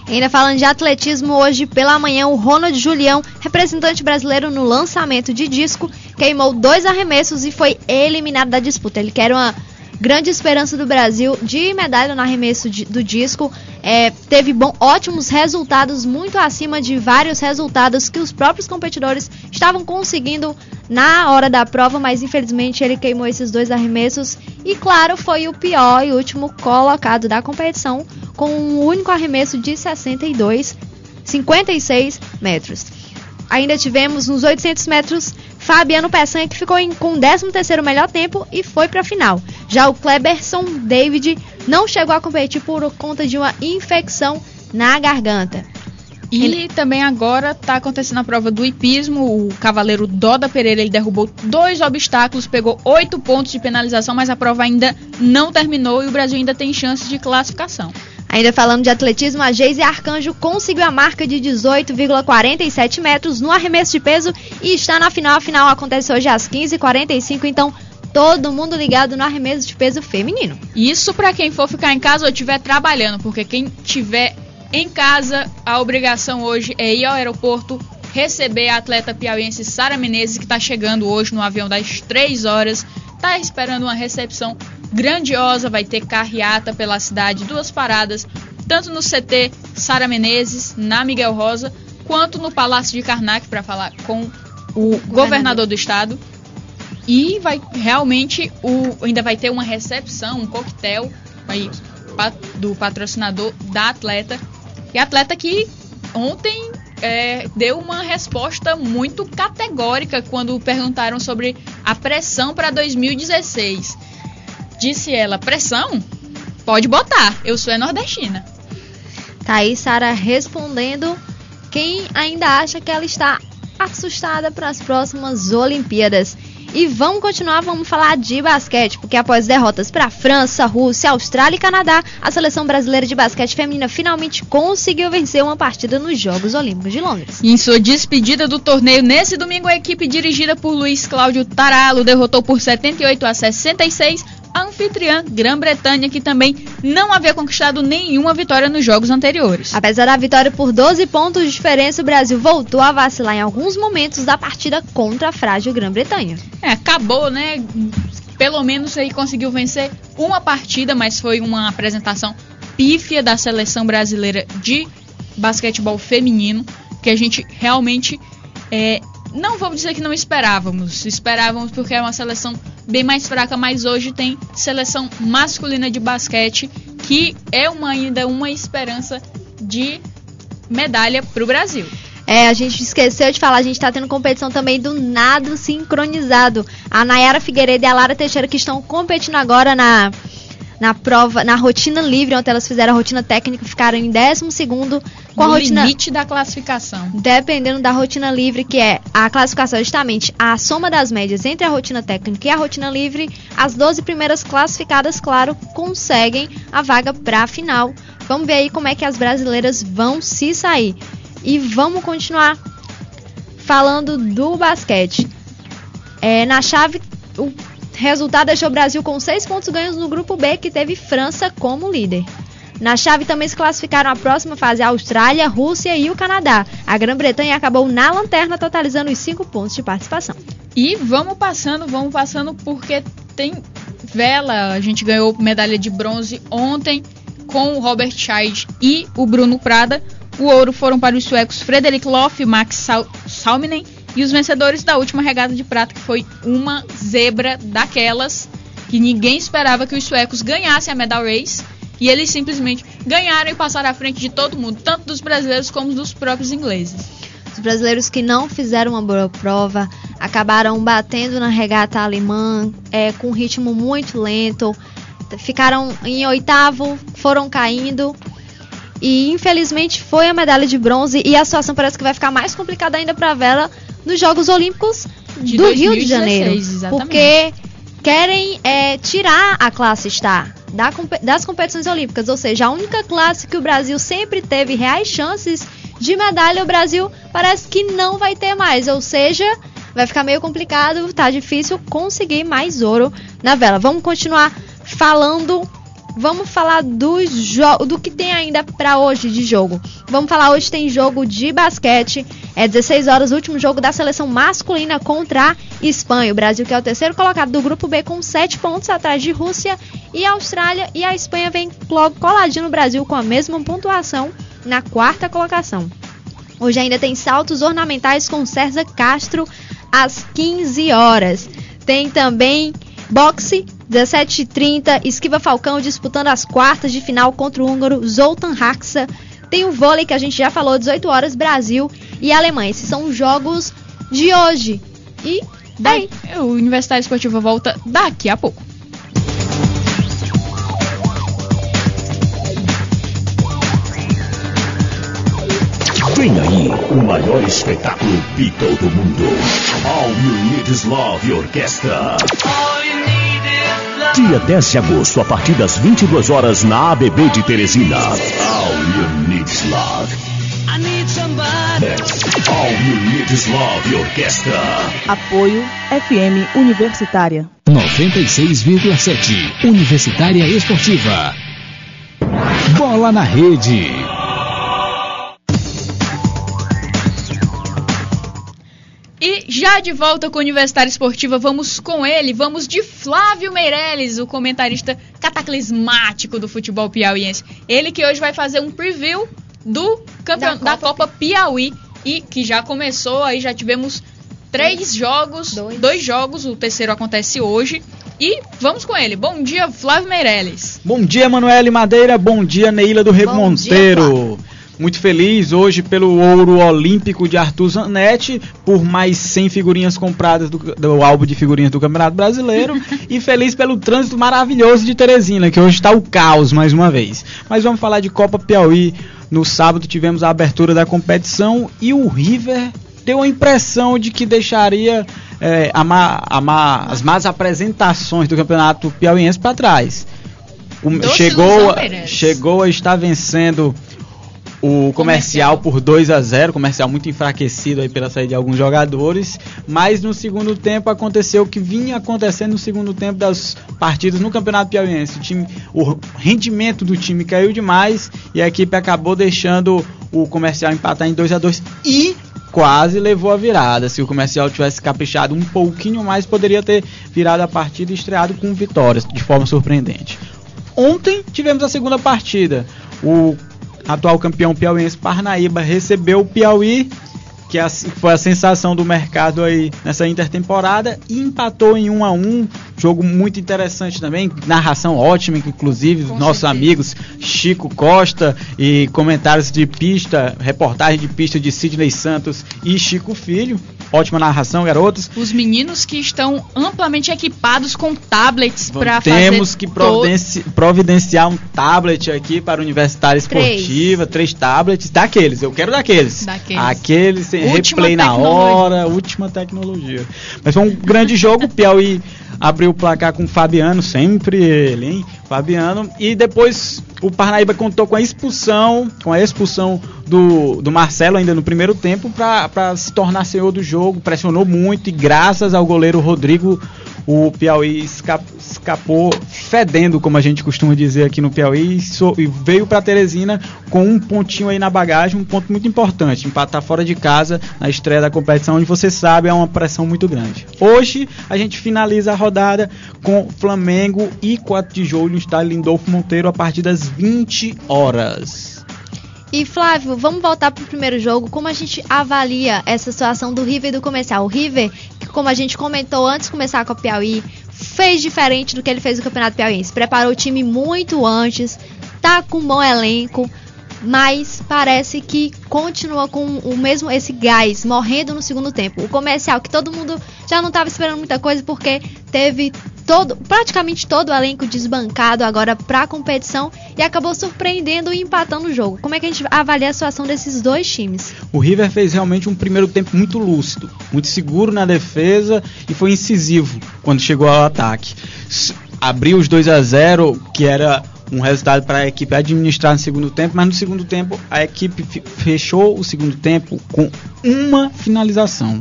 Ainda falando de atletismo, hoje pela manhã o Ronald Julião, representante brasileiro no lançamento de disco, queimou 2 arremessos e foi eliminado da disputa. Ele quer uma grande esperança do Brasil de medalha no arremesso do disco. Teve ótimos resultados, muito acima de vários resultados que os próprios competidores estavam conseguindo na hora da prova, mas infelizmente ele queimou esses 2 arremessos e, claro, foi o pior e último colocado da competição, com um único arremesso de 56 metros. Ainda tivemos nos 800 metros Fabiano Peçanha, que ficou com o 13º melhor tempo e foi para a final. Já o Kleberson David não chegou a competir por conta de uma infecção na garganta. E também agora está acontecendo a prova do hipismo. O cavaleiro Doda Pereira, ele derrubou 2 obstáculos, pegou 8 pontos de penalização, mas a prova ainda não terminou e o Brasil ainda tem chances de classificação. Ainda falando de atletismo, a Geise Arcanjo conseguiu a marca de 18,47 metros no arremesso de peso e está na final. A final acontece hoje às 15h45, então todo mundo ligado no arremesso de peso feminino. Isso para quem for ficar em casa ou estiver trabalhando, porque quem estiver em casa, a obrigação hoje é ir ao aeroporto, receber a atleta piauiense Sara Menezes, que está chegando hoje no avião das 3 horas, está esperando uma recepção grandiosa, vai ter carreata pela cidade, 2 paradas, tanto no CT Sara Menezes, na Miguel Rosa, quanto no Palácio de Karnak, para falar com o governador do estado. E vai realmente, ainda vai ter uma recepção, um coquetel aí, do patrocinador da atleta. E a atleta que ontem deu uma resposta muito categórica quando perguntaram sobre a pressão para 2016. Disse ela, pressão? Pode botar, eu sou nordestina. Tá aí Sara respondendo quem ainda acha que ela está assustada para as próximas Olimpíadas. E vamos continuar, vamos falar de basquete, porque após derrotas para França, Rússia, Austrália e Canadá, a seleção brasileira de basquete feminina finalmente conseguiu vencer uma partida nos Jogos Olímpicos de Londres. Em sua despedida do torneio nesse domingo, a equipe dirigida por Luiz Cláudio Taralo derrotou por 78-66 a anfitriã Grã-Bretanha, que também não havia conquistado nenhuma vitória nos jogos anteriores. Apesar da vitória por 12 pontos de diferença, o Brasil voltou a vacilar em alguns momentos da partida contra a frágil Grã-Bretanha. Acabou, né? Pelo menos aí conseguiu vencer uma partida, mas foi uma apresentação pífia da seleção brasileira de basquetebol feminino, que a gente realmente não vamos dizer que não esperávamos porque é uma seleção bem mais fraca, mas hoje tem seleção masculina de basquete que é ainda uma esperança de medalha para o Brasil. A gente esqueceu de falar, a gente está tendo competição também do nado sincronizado. A Nayara Figueiredo e a Lara Teixeira, que estão competindo agora na prova, na rotina livre, onde elas fizeram a rotina técnica, ficaram em 12º com a rotina limite da classificação. Dependendo da rotina livre, que é a classificação, justamente a soma das médias entre a rotina técnica e a rotina livre, as 12 primeiras classificadas, claro, conseguem a vaga para a final. Vamos ver aí como é que as brasileiras vão se sair. E vamos continuar falando do basquete. Na chave, o resultado deixou o Brasil com 6 pontos ganhos no grupo B, que teve França como líder. Na chave também se classificaram a próxima fase a Austrália, Rússia e o Canadá. A Grã-Bretanha acabou na lanterna, totalizando os 5 pontos de participação. E vamos passando porque tem vela. A gente ganhou medalha de bronze ontem com o Robert Scheid e o Bruno Prada. O ouro foram para os suecos Fredrik Loff e Max Salminen. E os vencedores da última regata de prata, que foi uma zebra daquelas que ninguém esperava que os suecos ganhassem a medal race. E eles simplesmente ganharam e passaram à frente de todo mundo, tanto dos brasileiros como dos próprios ingleses. Os brasileiros que não fizeram uma boa prova acabaram batendo na regata alemã, com um ritmo muito lento. Ficaram em 8º, foram caindo. E infelizmente foi a medalha de bronze. E a situação parece que vai ficar mais complicada ainda para a vela nos Jogos Olímpicos do Rio de Janeiro. Exatamente. Porque querem tirar a classe Star das competições olímpicas. Ou seja, a única classe que o Brasil sempre teve reais chances de medalha, o Brasil parece que não vai ter mais. Ou seja, vai ficar meio complicado, tá difícil conseguir mais ouro na vela. Vamos continuar falando. Vamos falar do que tem ainda para hoje de jogo. Vamos falar, hoje tem jogo de basquete. 16 horas, o último jogo da seleção masculina contra a Espanha. O Brasil, que é o 3º colocado do grupo B, com 7 pontos atrás de Rússia e Austrália. E a Espanha vem logo coladinho no Brasil com a mesma pontuação na 4ª colocação. Hoje ainda tem saltos ornamentais com César Castro às 15 horas. Tem também boxe, 17h30, Esquiva Falcão disputando as quartas de final contra o húngaro Zoltán Haksa. Tem o vôlei, que a gente já falou, 18 horas, Brasil e Alemanha. Esses são os jogos de hoje. E daí, o Universitário Esportivo volta daqui a pouco. Vem aí o maior espetáculo Beatle do mundo. All You Need Is Love Orquestra. Dia 10 de agosto, a partir das 22 horas na ABB de Teresina. All You Need Is Love. All You Need Is Love Orquestra. Apoio FM Universitária 96,7 Universitária Esportiva. Bola na rede. E já de volta com a Universitária Esportiva, vamos com ele, vamos de Flávio Meirelles, o comentarista cataclismático do futebol piauiense. Ele que hoje vai fazer um preview da Copa Piauí, e que já começou, aí já tivemos 3 jogos, 2 jogos, o terceiro acontece hoje. E vamos com ele. Bom dia, Flávio Meirelles. Bom dia, Manoel Madeira. Bom dia, Neila do Rego Monteiro. Muito feliz hoje pelo ouro olímpico de Arthur Zanetti, por mais 100 figurinhas compradas do álbum de figurinhas do Campeonato Brasileiro e feliz pelo trânsito maravilhoso de Teresina, que hoje está o caos mais uma vez. Mas vamos falar de Copa Piauí. No sábado tivemos a abertura da competição e o River deu a impressão de que deixaria as más apresentações do Campeonato Piauiense para trás. Chegou a estar vencendo o Comercial por 2-0, Comercial muito enfraquecido aí pela saída de alguns jogadores, mas no segundo tempo aconteceu o que vinha acontecendo no segundo tempo das partidas no Campeonato Piauiense. O rendimento do time caiu demais e a equipe acabou deixando o Comercial empatar em 2-2 e quase levou a virada. Se o Comercial tivesse caprichado um pouquinho mais, poderia ter virado a partida e estreado com vitórias de forma surpreendente. Ontem tivemos a segunda partida. O atual campeão piauiense Parnaíba recebeu o Piauí, que foi a sensação do mercado aí nessa intertemporada, e empatou em 1-1, jogo muito interessante também, narração ótima, inclusive dos nossos amigos Chico Costa, e comentários de pista, reportagem de pista de Sidney Santos e Chico Filho. Ótima narração, garotos. Os meninos que estão amplamente equipados com tablets para fazer... Temos que providenciar um tablet aqui para a Universitária Esportiva. 3 tablets daqueles. Eu quero daqueles. Aqueles sem replay na hora. Última tecnologia. Mas foi um grande jogo. O Piauí abriu o placar com o Fabiano, sempre ele, hein? Fabiano. E depois o Parnaíba contou com a expulsão do Marcelo ainda no primeiro tempo para se tornar senhor do jogo. Pressionou muito e graças ao goleiro Rodrigo, o Piauí escapou fedendo, como a gente costuma dizer aqui no Piauí, e veio para Teresina com um pontinho aí na bagagem, um ponto muito importante, empatar fora de casa na estreia da competição, onde você sabe é uma pressão muito grande. Hoje a gente finaliza a rodada com Flamengo e 4 de julho no estádio Lindolfo Monteiro a partir das 20 horas. E Flávio, vamos voltar para o primeiro jogo. Como a gente avalia essa situação do River e do Comercial? O River, que como a gente comentou antes de começar com o Piauí, fez diferente do que ele fez no Campeonato Piauiense. Preparou o time muito antes, tá com um bom elenco, mas parece que continua com o mesmo esse gás, morrendo no segundo tempo. O Comercial, que todo mundo já não estava esperando muita coisa, porque teve praticamente todo o elenco desbancado agora para a competição e acabou surpreendendo e empatando o jogo. Como é que a gente avalia a situação desses dois times? O River fez realmente um primeiro tempo muito lúcido, muito seguro na defesa e foi incisivo quando chegou ao ataque. Abriu os 2-0, que era um resultado para a equipe administrar no segundo tempo, mas no segundo tempo a equipe fechou o segundo tempo com uma finalização.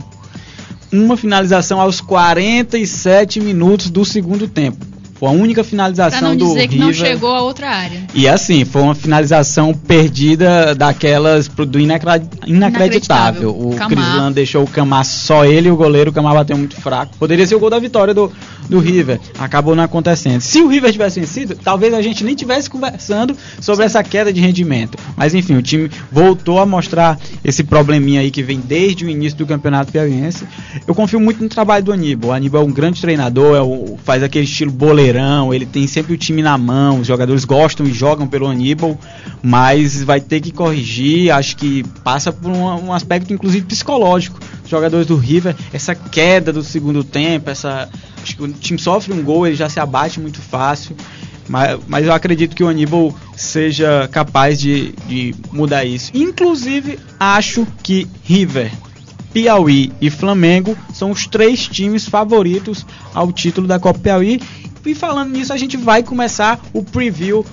Uma finalização aos 47 minutos do segundo tempo. Foi a única finalização do River. Pra não dizer que não chegou a outra área. E assim, foi uma finalização perdida daquelas do inacreditável. O Crislan deixou o Camar só ele e o goleiro. O Camar bateu muito fraco. Poderia ser o gol da vitória do River. Acabou não acontecendo. Se o River tivesse vencido, talvez a gente nem tivesse conversando sobre essa queda de rendimento. Mas enfim, o time voltou a mostrar esse probleminha aí que vem desde o início do Campeonato Piauiense. Eu confio muito no trabalho do Aníbal. O Aníbal é um grande treinador, faz aquele estilo boleirão. Ele tem sempre o time na mão, os jogadores gostam e jogam pelo Aníbal, mas vai ter que corrigir, acho que passa por um aspecto inclusive psicológico. Os jogadores do River, essa queda do segundo tempo, acho que o time sofre um gol, ele já se abate muito fácil. Mas eu acredito que o Aníbal seja capaz de mudar isso. Inclusive, acho que River, Piauí e Flamengo são os 3 times favoritos ao título da Copa Piauí. E falando nisso, a gente vai começar o preview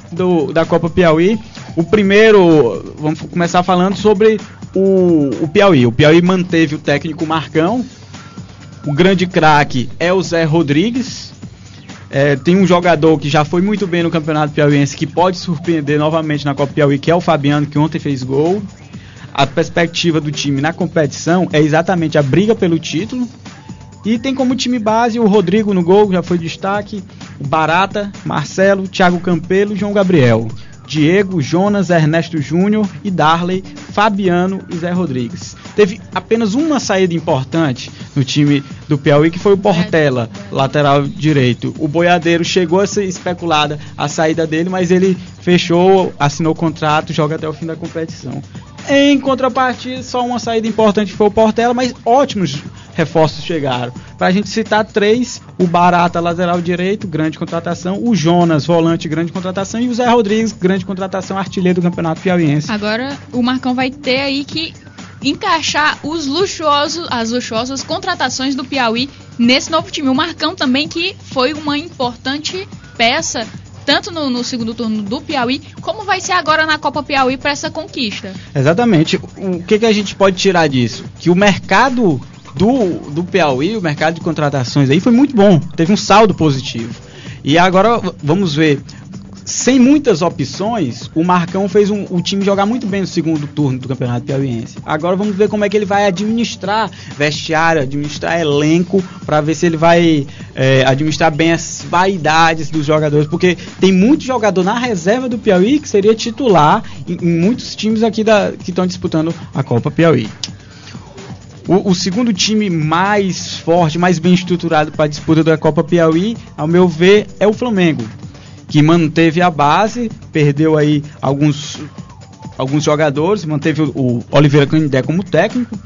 da Copa Piauí. O primeiro, vamos começar falando sobre o Piauí. O Piauí manteve o técnico Marcão. O grande craque é o Zé Rodrigues. Tem um jogador que já foi muito bem no Campeonato Piauiense, que pode surpreender novamente na Copa Piauí, que é o Fabiano, que ontem fez gol. A perspectiva do time na competição é exatamente a briga pelo título. E tem como time base o Rodrigo no gol, já foi destaque, o Barata, Marcelo, Thiago Campelo, João Gabriel, Diego, Jonas, Ernesto Júnior e Darley, Fabiano e Zé Rodrigues. Teve apenas uma saída importante no time do Piauí, que foi o Portela, lateral direito. O Boiadeiro chegou a ser especulada a saída dele, mas ele fechou, assinou o contrato, joga até o fim da competição. Em contrapartida, só uma saída importante foi o Portela, mas ótimos reforços chegaram. Pra gente citar 3, o Barata, lateral direito, grande contratação, o Jonas, volante, grande contratação, e o Zé Rodrigues, grande contratação, artilheiro do Campeonato Piauiense. Agora o Marcão vai ter aí que encaixar as luxuosas contratações do Piauí nesse novo time. O Marcão também, que foi uma importante peça tanto no segundo turno do Piauí, como vai ser agora na Copa Piauí para essa conquista. Exatamente. O que a gente pode tirar disso? Que o mercado do Piauí, o mercado de contratações aí foi muito bom, teve um saldo positivo. E agora vamos ver, sem muitas opções, o Marcão fez o time jogar muito bem no segundo turno do Campeonato Piauiense. Agora vamos ver como é que ele vai administrar vestiário, administrar elenco, para ver se ele vai administrar bem as vaidades dos jogadores, porque tem muito jogador na reserva do Piauí que seria titular em muitos times aqui que estão disputando a Copa Piauí. O segundo time mais forte, mais bem estruturado para a disputa da Copa Piauí, ao meu ver, é o Flamengo, que manteve a base, perdeu aí alguns jogadores, manteve o Oliveira Canindé como técnico,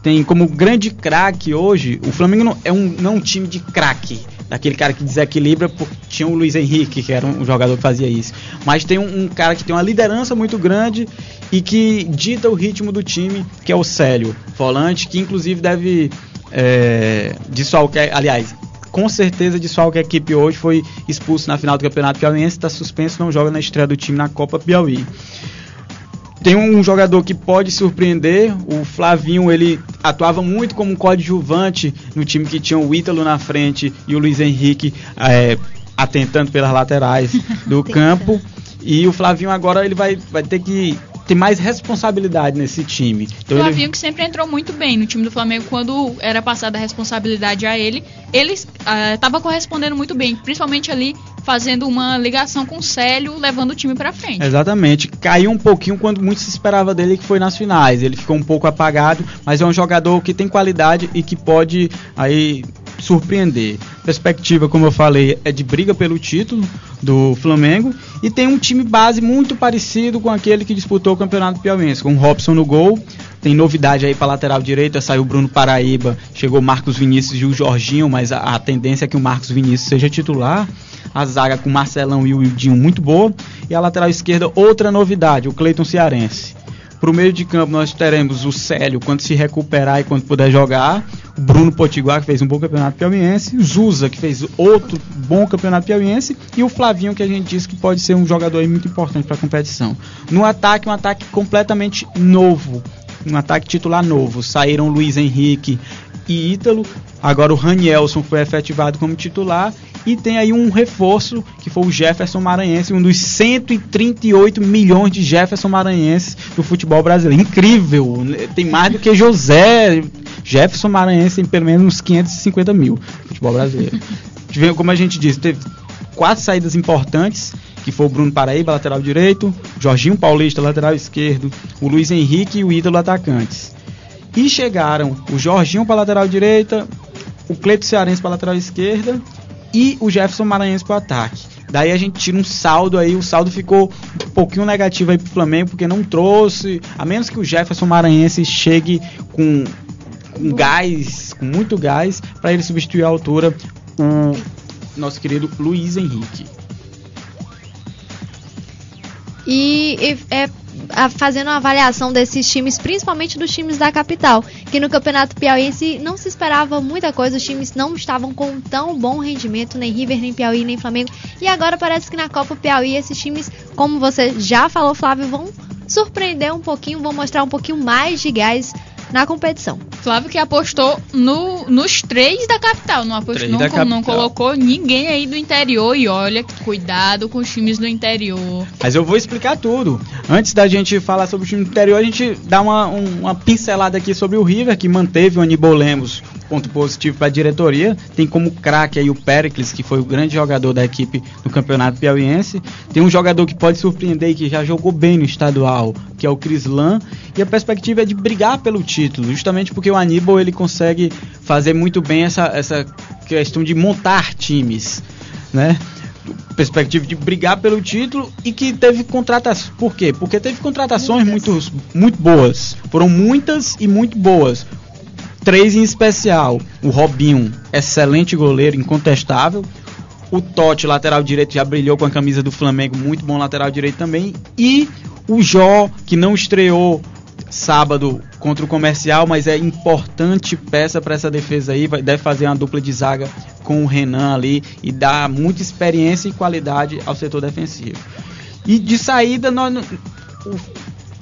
tem como grande craque hoje, o Flamengo não é um time de craque, daquele cara que desequilibra, porque tinha o Luiz Henrique, que era um jogador que fazia isso, mas tem um cara que tem uma liderança muito grande e que dita o ritmo do time, que é o Célio, volante, que inclusive deve desfalcar, aliás, com certeza desfalca a equipe hoje, foi expulso na final do Campeonato Piauiense, está suspenso, não joga na estreia do time na Copa Piauí. Tem um jogador que pode surpreender, o Flavinho, ele atuava muito como um coadjuvante no time que tinha o Ítalo na frente e o Luiz Henrique atentando pelas laterais do campo, e o Flavinho agora ele vai ter que ter mais responsabilidade nesse time. Então, o Flavinho que sempre entrou muito bem no time do Flamengo, quando era passada a responsabilidade a ele estava correspondendo muito bem, principalmente ali fazendo uma ligação com o Célio, levando o time pra frente. Exatamente, caiu um pouquinho quando muito se esperava dele, que foi nas finais, ele ficou um pouco apagado, mas é um jogador que tem qualidade e que pode aí surpreender. Perspectiva, como eu falei, é de briga pelo título do Flamengo, e tem um time base muito parecido com aquele que disputou o Campeonato Piauiense, com o Robson no gol. Tem novidade aí para lateral direita, saiu o Bruno Paraíba, chegou o Marcos Vinícius e o Jorginho, mas a tendência é que o Marcos Vinícius seja titular. A zaga com o Marcelão e o Wildinho muito boa, e a lateral esquerda, outra novidade, o Cleiton Cearense. Para o meio de campo nós teremos o Célio quando se recuperar e quando puder jogar, o Bruno Potiguar, que fez um bom campeonato piauiense, o Zusa, que fez outro bom campeonato piauiense, e o Flavinho, que a gente disse que pode ser um jogador aí muito importante para a competição. No ataque, um ataque completamente novo, um ataque titular novo. Saíram Luiz Henrique e Ítalo, agora o Ranielson foi efetivado como titular, e tem aí um reforço, que foi o Jefferson Maranhense, um dos 138 milhões de Jefferson Maranhenses do futebol brasileiro. Incrível, tem mais do que Jefferson Maranhense tem pelo menos uns 550 mil no futebol brasileiro. Como a gente disse, teve 4 saídas importantes, que foi o Bruno Paraíba, lateral direito, Jorginho Paulista, lateral esquerdo, o Luiz Henrique e o Ítalo, atacantes. E chegaram o Jorginho para lateral direita, o Cleiton Cearense para lateral esquerda e o Jefferson Maranhense para o ataque. Daí a gente tira um saldo aí, o saldo ficou um pouquinho negativo aí pro Flamengo, porque não trouxe, a menos que o Jefferson Maranhense chegue com gás, com muito gás, para ele substituir à altura o nosso querido Luiz Henrique. fazendo uma avaliação desses times, principalmente dos times da capital, que no Campeonato Piauiense não se esperava muita coisa, os times não estavam com tão bom rendimento, nem River, nem Piauí, nem Flamengo, e agora parece que na Copa Piauí esses times, como você já falou, Flávio, vão surpreender um pouquinho, vão mostrar um pouquinho mais de gás na competição. Flávio que apostou nos 3 da capital, não colocou ninguém aí do interior, e olha, cuidado com os times do interior. Mas eu vou explicar tudo. Antes da gente falar sobre o time do interior, a gente dá uma pincelada aqui sobre o River, que manteve o Aníbal Lemos, ponto positivo para a diretoria. Tem como craque aí o Péricles, que foi o grande jogador da equipe no Campeonato Piauiense. Tem um jogador que pode surpreender e que já jogou bem no estadual, que é o Crislan, e a perspectiva é de brigar pelo título, justamente porque o Aníbal ele consegue fazer muito bem essa questão de montar times, né? Perspectiva de brigar pelo título, e que teve contratações. Por quê? Porque teve contratações muito boas. Foram muitas e muito boas. 3 em especial. O Robinho, excelente goleiro, incontestável. O Totti, lateral direito, já brilhou com a camisa do Flamengo, muito bom lateral direito também. E o Jó, que não estreou sábado contra o Comercial, mas é importante peça para essa defesa aí, deve fazer uma dupla de zaga com o Renan ali e dar muita experiência e qualidade ao setor defensivo. E de saída,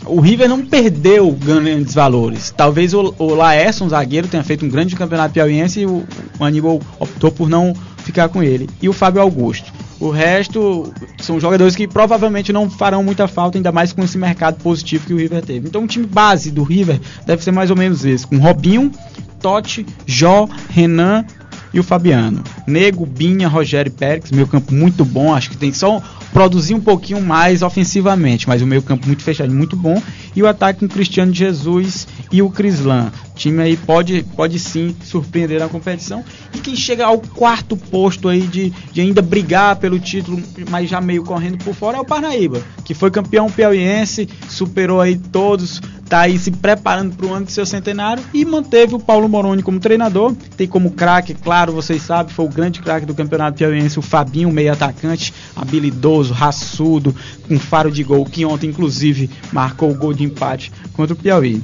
o River não perdeu grandes valores. Talvez o Laércio, zagueiro, tenha feito um grande campeonato piauiense e o Aníbal optou por não ficar com ele. E o Fábio Augusto. O resto são jogadores que provavelmente não farão muita falta, ainda mais com esse mercado positivo que o River teve. Então o time base do River deve ser mais ou menos esse, com Robinho, Totti, Jó, Renan e o Fabiano. Nego, Binha, Rogério e Pérez, meio campo muito bom, acho que tem que só produzir um pouquinho mais ofensivamente, mas o meio campo muito fechado, muito bom. E o ataque com o Cristiano Jesus e o Crislan. O time aí pode sim surpreender na competição. E quem chega ao 4º posto aí de ainda brigar pelo título, mas já meio correndo por fora, é o Parnaíba, que foi campeão piauiense, superou aí todos, tá aí se preparando para o ano do seu centenário e manteve o Paulo Moroni como treinador. Tem como craque, claro, vocês sabem, foi o grande craque do campeonato piauiense, o Fabinho, meio atacante, habilidoso, raçudo, com faro de gol, que ontem inclusive marcou o gol de empate contra o Piauí.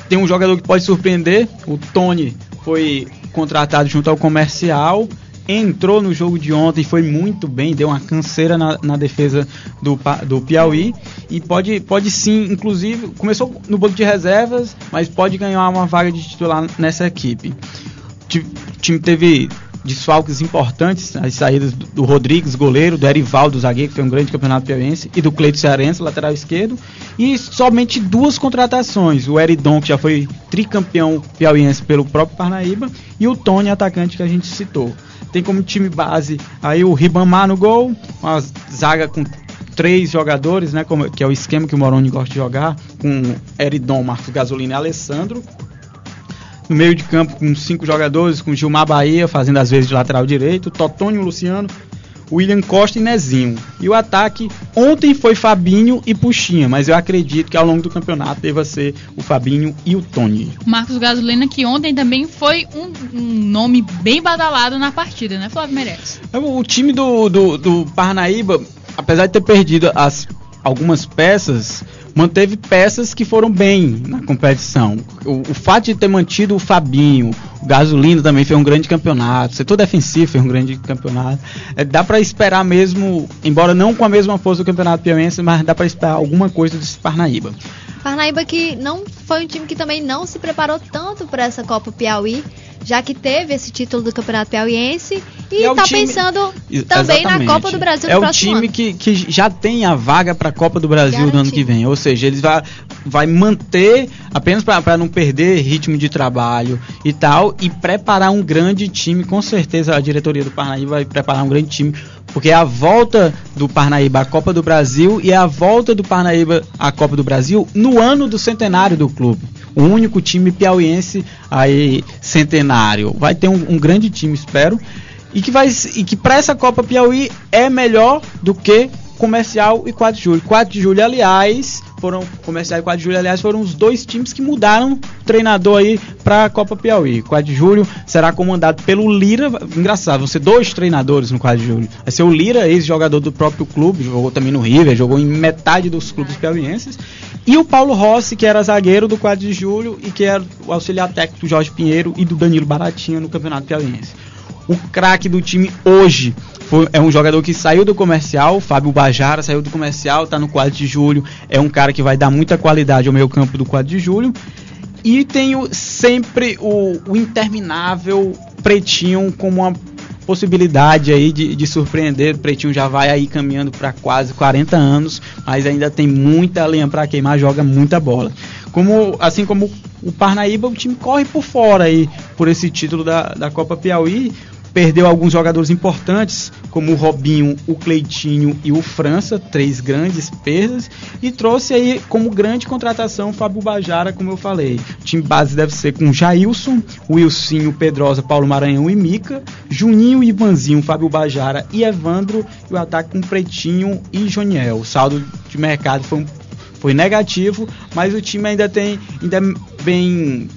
Tem um jogador que pode surpreender, o Tony foi contratado junto ao Comercial, entrou no jogo de ontem, foi muito bem, deu uma canseira na defesa do Piauí e pode sim, inclusive, começou no banco de reservas, mas pode ganhar uma vaga de titular nessa equipe. O time teve desfalques importantes, as saídas do Rodrigues, goleiro, do Erivaldo, zagueiro, que foi um grande campeonato piauiense, e do Cleito Cearense, lateral esquerdo, e somente 2 contratações, o Eridon, que já foi tricampeão piauiense pelo próprio Parnaíba, e o Tony, atacante, que a gente citou. Tem como time base aí o Ribamar no gol, uma zaga com 3 jogadores, né, que é o esquema que o Moroni gosta de jogar, com Eridon, Marcos Gasolina e Alessandro. No meio de campo com 5 jogadores, com Gilmar Bahia fazendo às vezes de lateral direito, Totônio Luciano, William Costa e Nezinho. E o ataque ontem foi Fabinho e Puxinha, mas eu acredito que ao longo do campeonato deva ser o Fabinho e o Tony. Marcos Gasolina, que ontem também foi um nome bem badalado na partida, né, Flávio Meirelles? O time do Parnaíba, apesar de ter perdido algumas peças, manteve peças que foram bem na competição. O fato de ter mantido o Fabinho, o Gasolina também foi um grande campeonato, o setor defensivo foi um grande campeonato. Dá para esperar mesmo, embora não com a mesma força do campeonato piauiense, mas dá para esperar alguma coisa desse Parnaíba. Parnaíba que não foi um time que também não se preparou tanto para essa Copa Piauí, já que teve esse título do Campeonato Piauiense e está pensando também na Copa do Brasil no próximo ano. É o time que já tem a vaga para a Copa do Brasil do ano que vem, ou seja, eles vai manter apenas para não perder ritmo de trabalho e tal, e preparar um grande time. Com certeza a diretoria do Parnaíba vai preparar um grande time, porque é a volta do Parnaíba à Copa do Brasil e é a volta do Parnaíba à Copa do Brasil no ano do centenário do clube. O único time piauiense aí centenário. Vai ter um grande time, espero. E que para essa Copa Piauí é melhor do que Comercial e 4 de Julho. 4 de Julho, aliás, Comercial e 4 de Julho, aliás, foram os 2 times que mudaram o treinador aí para a Copa Piauí. 4 de Julho será comandado pelo Lira. Engraçado, vão ser 2 treinadores no 4 de Julho. Vai ser o Lira, ex-jogador do próprio clube, jogou também no River, jogou em metade dos clubes piauienses. E o Paulo Rossi, que era zagueiro do 4 de Julho e que era o auxiliar técnico do Jorge Pinheiro e do Danilo Baratinha no Campeonato Piauiense. O craque do time hoje é um jogador que saiu do Comercial, Fábio Bajara, saiu do Comercial, tá no 4 de Julho, é um cara que vai dar muita qualidade ao meio campo do 4 de Julho. E tenho sempre o interminável Pretinho como uma possibilidade aí de surpreender. O Pretinho já vai aí caminhando para quase 40 anos, mas ainda tem muita lenha para queimar, joga muita bola. Assim como o Parnaíba, o time corre por fora aí por esse título da Copa Piauí. Perdeu alguns jogadores importantes, como o Robinho, o Cleitinho e o França, 3 grandes perdas, e trouxe aí como grande contratação o Fábio Bajara, como eu falei. O time base deve ser com Jailson, Wilsinho, Pedrosa, Paulo Maranhão e Mica, Juninho, Ivanzinho, Fábio Bajara e Evandro, e o ataque com Pretinho e Joniel. O saldo de mercado foi negativo, mas o time ainda bem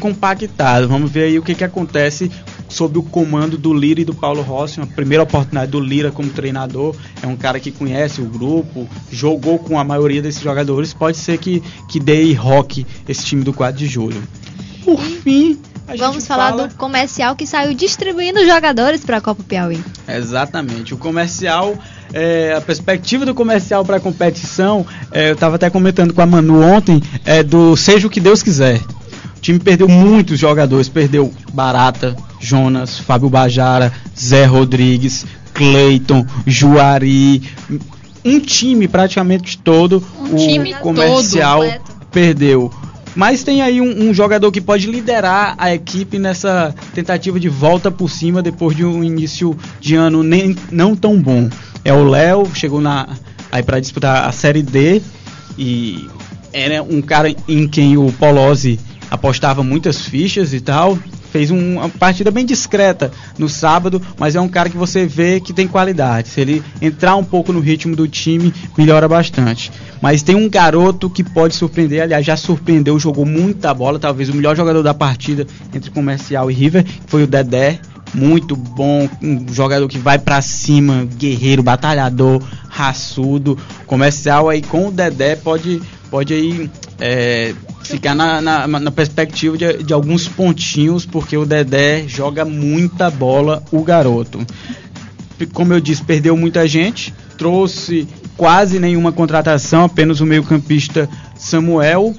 compactado. Vamos ver aí o que acontece sob o comando do Lira e do Paulo Rossi. Uma primeira oportunidade do Lira como treinador, é um cara que conhece o grupo, jogou com a maioria desses jogadores, pode ser que dê rock esse time do 4 de Julho. Por fim, vamos falar do Comercial, que saiu distribuindo jogadores para a Copa Piauí. Exatamente, o Comercial, a perspectiva do Comercial para a competição, eu estava até comentando com a Manu ontem, do seja o que Deus quiser. O time perdeu muitos jogadores, perdeu Barata, Jonas, Fábio Bajara, Zé Rodrigues, Cleiton, Juari, um time praticamente todo, o Comercial perdeu. Mas tem aí um jogador que pode liderar a equipe nessa tentativa de volta por cima depois de um início de ano não tão bom. É o Léo, chegou aí para disputar a Série D e era um cara em quem o Polozzi apostava muitas fichas e tal. Fez uma partida bem discreta no sábado, mas é um cara que você vê que tem qualidade. Se ele entrar um pouco no ritmo do time, melhora bastante. Mas tem um garoto que pode surpreender, aliás, já surpreendeu, jogou muita bola, talvez o melhor jogador da partida entre Comercial e River, foi o Dedé. Muito bom, um jogador que vai pra cima, guerreiro, batalhador, raçudo. Comercial aí com o Dedé pode aí ficar na perspectiva de alguns pontinhos, porque o Dedé joga muita bola, o garoto. Como eu disse, perdeu muita gente, trouxe quase nenhuma contratação, apenas o meio-campista Samuel,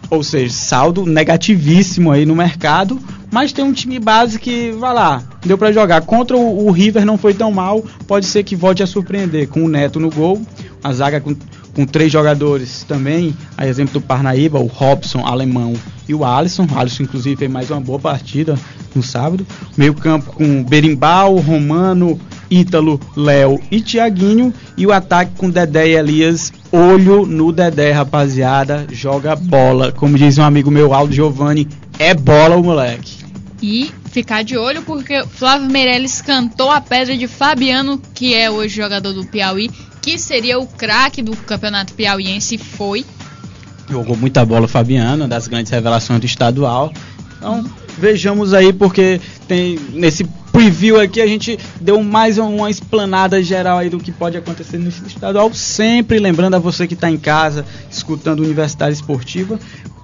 ou seja, saldo negativíssimo aí no mercado, mas tem um time base que, vai lá, deu para jogar. Contra o River não foi tão mal, pode ser que volte a surpreender, com o Neto no gol, a zaga com 3 jogadores também, a exemplo do Parnaíba, o Robson, Alemão e o Alisson. O Alisson, inclusive, fez mais uma boa partida no sábado. Meio campo com Berimbau, Romano, Ítalo, Léo e Tiaguinho. E o ataque com Dedé e Elias. Olho no Dedé, rapaziada, joga bola. Como diz um amigo meu, Aldo Giovanni, é bola o moleque. E ficar de olho porque Flávio Meirelles cantou a pedra de Fabiano, que é hoje jogador do Piauí, que seria o craque do campeonato piauiense, foi. Jogou muita bola o Fabiano, das grandes revelações do estadual. Então, vejamos aí, porque tem nesse preview aqui a gente deu mais uma explanada geral aí do que pode acontecer nesse estadual. Sempre lembrando a você que está em casa, escutando Universitária Esportiva,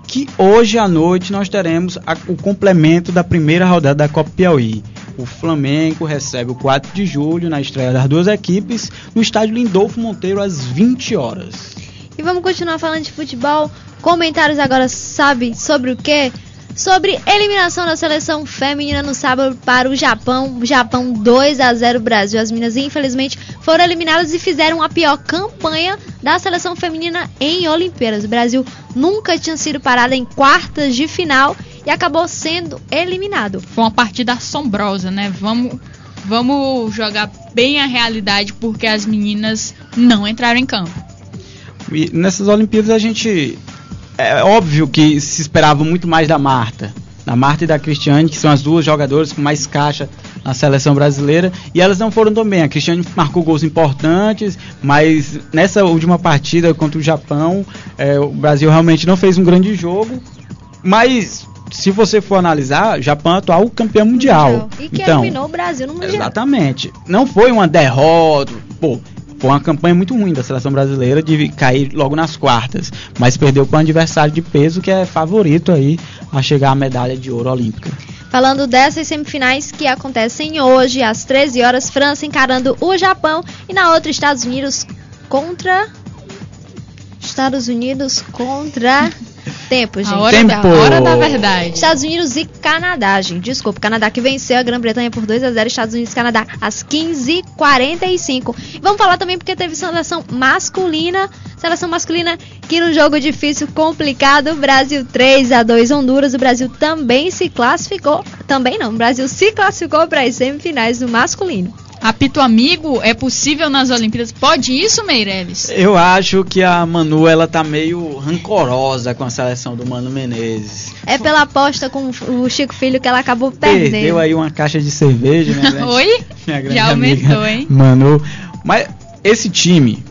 que hoje à noite nós teremos o complemento da primeira rodada da Copa Piauí. O Flamengo recebe o 4 de julho na estreia das 2 equipes no estádio Lindolfo Monteiro às 20 horas. E vamos continuar falando de futebol. Comentários agora, sabe sobre o quê? Sobre eliminação da seleção feminina no sábado para o Japão. O Japão 2-0 Brasil. As meninas infelizmente foram eliminadas e fizeram a pior campanha da seleção feminina em Olimpíadas. O Brasil nunca tinha sido parado em quartas de final e acabou sendo eliminado. Foi uma partida assombrosa, né? Vamos jogar bem a realidade, porque as meninas não entraram em campo. E nessas Olimpíadas a gente... É óbvio que se esperava muito mais da Marta e da Cristiane, que são as 2 jogadoras com mais caixa na seleção brasileira, e elas não foram tão bem. A Cristiane marcou gols importantes, mas nessa última partida contra o Japão, o Brasil realmente não fez um grande jogo, mas se você for analisar, Japão é atual campeão mundial. E que então, eliminou o Brasil no Mundial. Exatamente. Não foi uma derrota, foi uma campanha muito ruim da seleção brasileira de cair logo nas quartas, mas perdeu para um adversário de peso que é favorito aí a chegar à medalha de ouro olímpica. Falando dessas semifinais que acontecem hoje, às 13 horas, França encarando o Japão e na outra Estados Unidos contra... Tempo, gente. A hora da verdade. Estados Unidos e Canadá, gente. Desculpa, Canadá que venceu a Grã-Bretanha por 2-0, Estados Unidos e Canadá às 15h45. Vamos falar também porque teve seleção masculina que no jogo difícil, complicado, Brasil 3-2 Honduras, o Brasil também se classificou, o Brasil se classificou para as semifinais do masculino. Apito amigo é possível nas Olimpíadas? Pode isso, Meirelles? Eu acho que a Manu, ela tá meio rancorosa com a seleção do Mano Menezes. É pela aposta com o Chico Filho que ela acabou perdendo. Perdeu aí uma caixa de cerveja, minha grande, Oi? minha grande Já aumentou, amiga, hein? Manu. Mas esse time,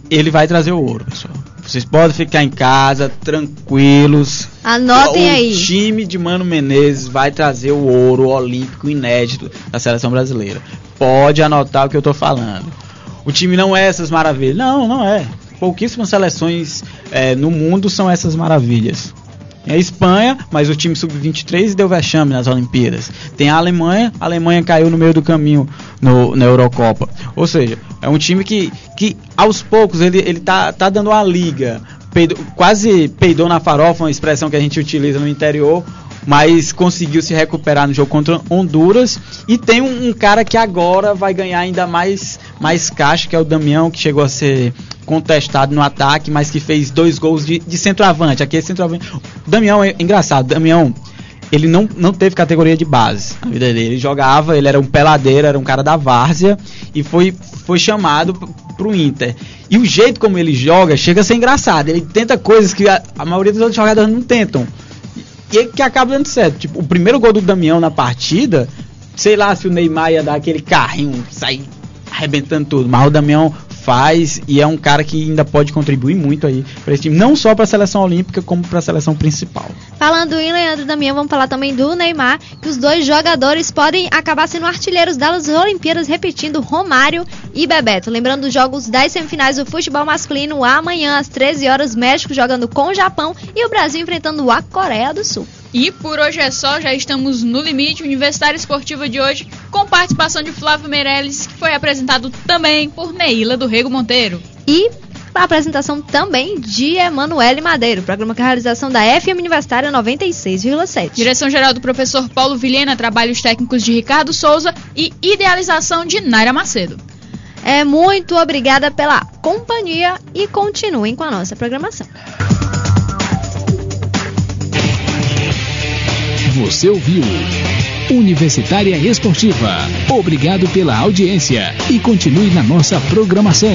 ele vai trazer o ouro, pessoal. Vocês podem ficar em casa, tranquilos. Anotem aí. O time de Mano Menezes vai trazer o ouro olímpico inédito da seleção brasileira. Pode anotar o que eu tô falando. O time não é essas maravilhas. Não é. Pouquíssimas seleções no mundo são essas maravilhas. Tem a Espanha, mas o time sub-23 deu vexame nas Olimpíadas. Tem a Alemanha caiu no meio do caminho na Eurocopa. Ou seja, é um time que aos poucos ele tá dando uma liga. Quase peidou na farofa, uma expressão que a gente utiliza no interior, mas conseguiu se recuperar no jogo contra Honduras. E tem um cara que agora vai ganhar ainda mais caixa, que é o Damião, que chegou a ser contestado no ataque, mas que fez 2 gols de centroavante. Aqui é centroavante. O Damião é engraçado. Damião, ele não teve categoria de base na vida dele. Ele jogava, ele era um peladeiro, era um cara da várzea e foi chamado pro Inter. E o jeito como ele joga chega a ser engraçado. Ele tenta coisas que a maioria dos outros jogadores não tentam. E que acaba dando certo. Tipo, o primeiro gol do Damião na partida, sei lá se o Neymar ia dar aquele carrinho, sair arrebentando tudo, mas o Damião faz e é um cara que ainda pode contribuir muito aí para esse time, não só para a seleção olímpica, como para a seleção principal. Falando em Leandro e Damião, vamos falar também do Neymar, que os dois jogadores podem acabar sendo artilheiros das Olimpíadas, repetindo Romário e Bebeto. Lembrando dos jogos das semifinais do futebol masculino, amanhã às 13 horas, México jogando com o Japão e o Brasil enfrentando a Coreia do Sul. E por hoje é só, já estamos no limite. Universitária Esportiva de hoje, com participação de Flávio Meirelles, que foi apresentado também por Neila do Rego Monteiro. E a apresentação também de Emanuele Madeiro, programa com a realização da FM Universitária 96,7. Direção-geral do professor Paulo Vilhena, trabalhos técnicos de Ricardo Souza e idealização de Naira Macedo. Muito obrigada pela companhia e continuem com a nossa programação. Você ouviu Universitária Esportiva. Obrigado pela audiência e continue na nossa programação.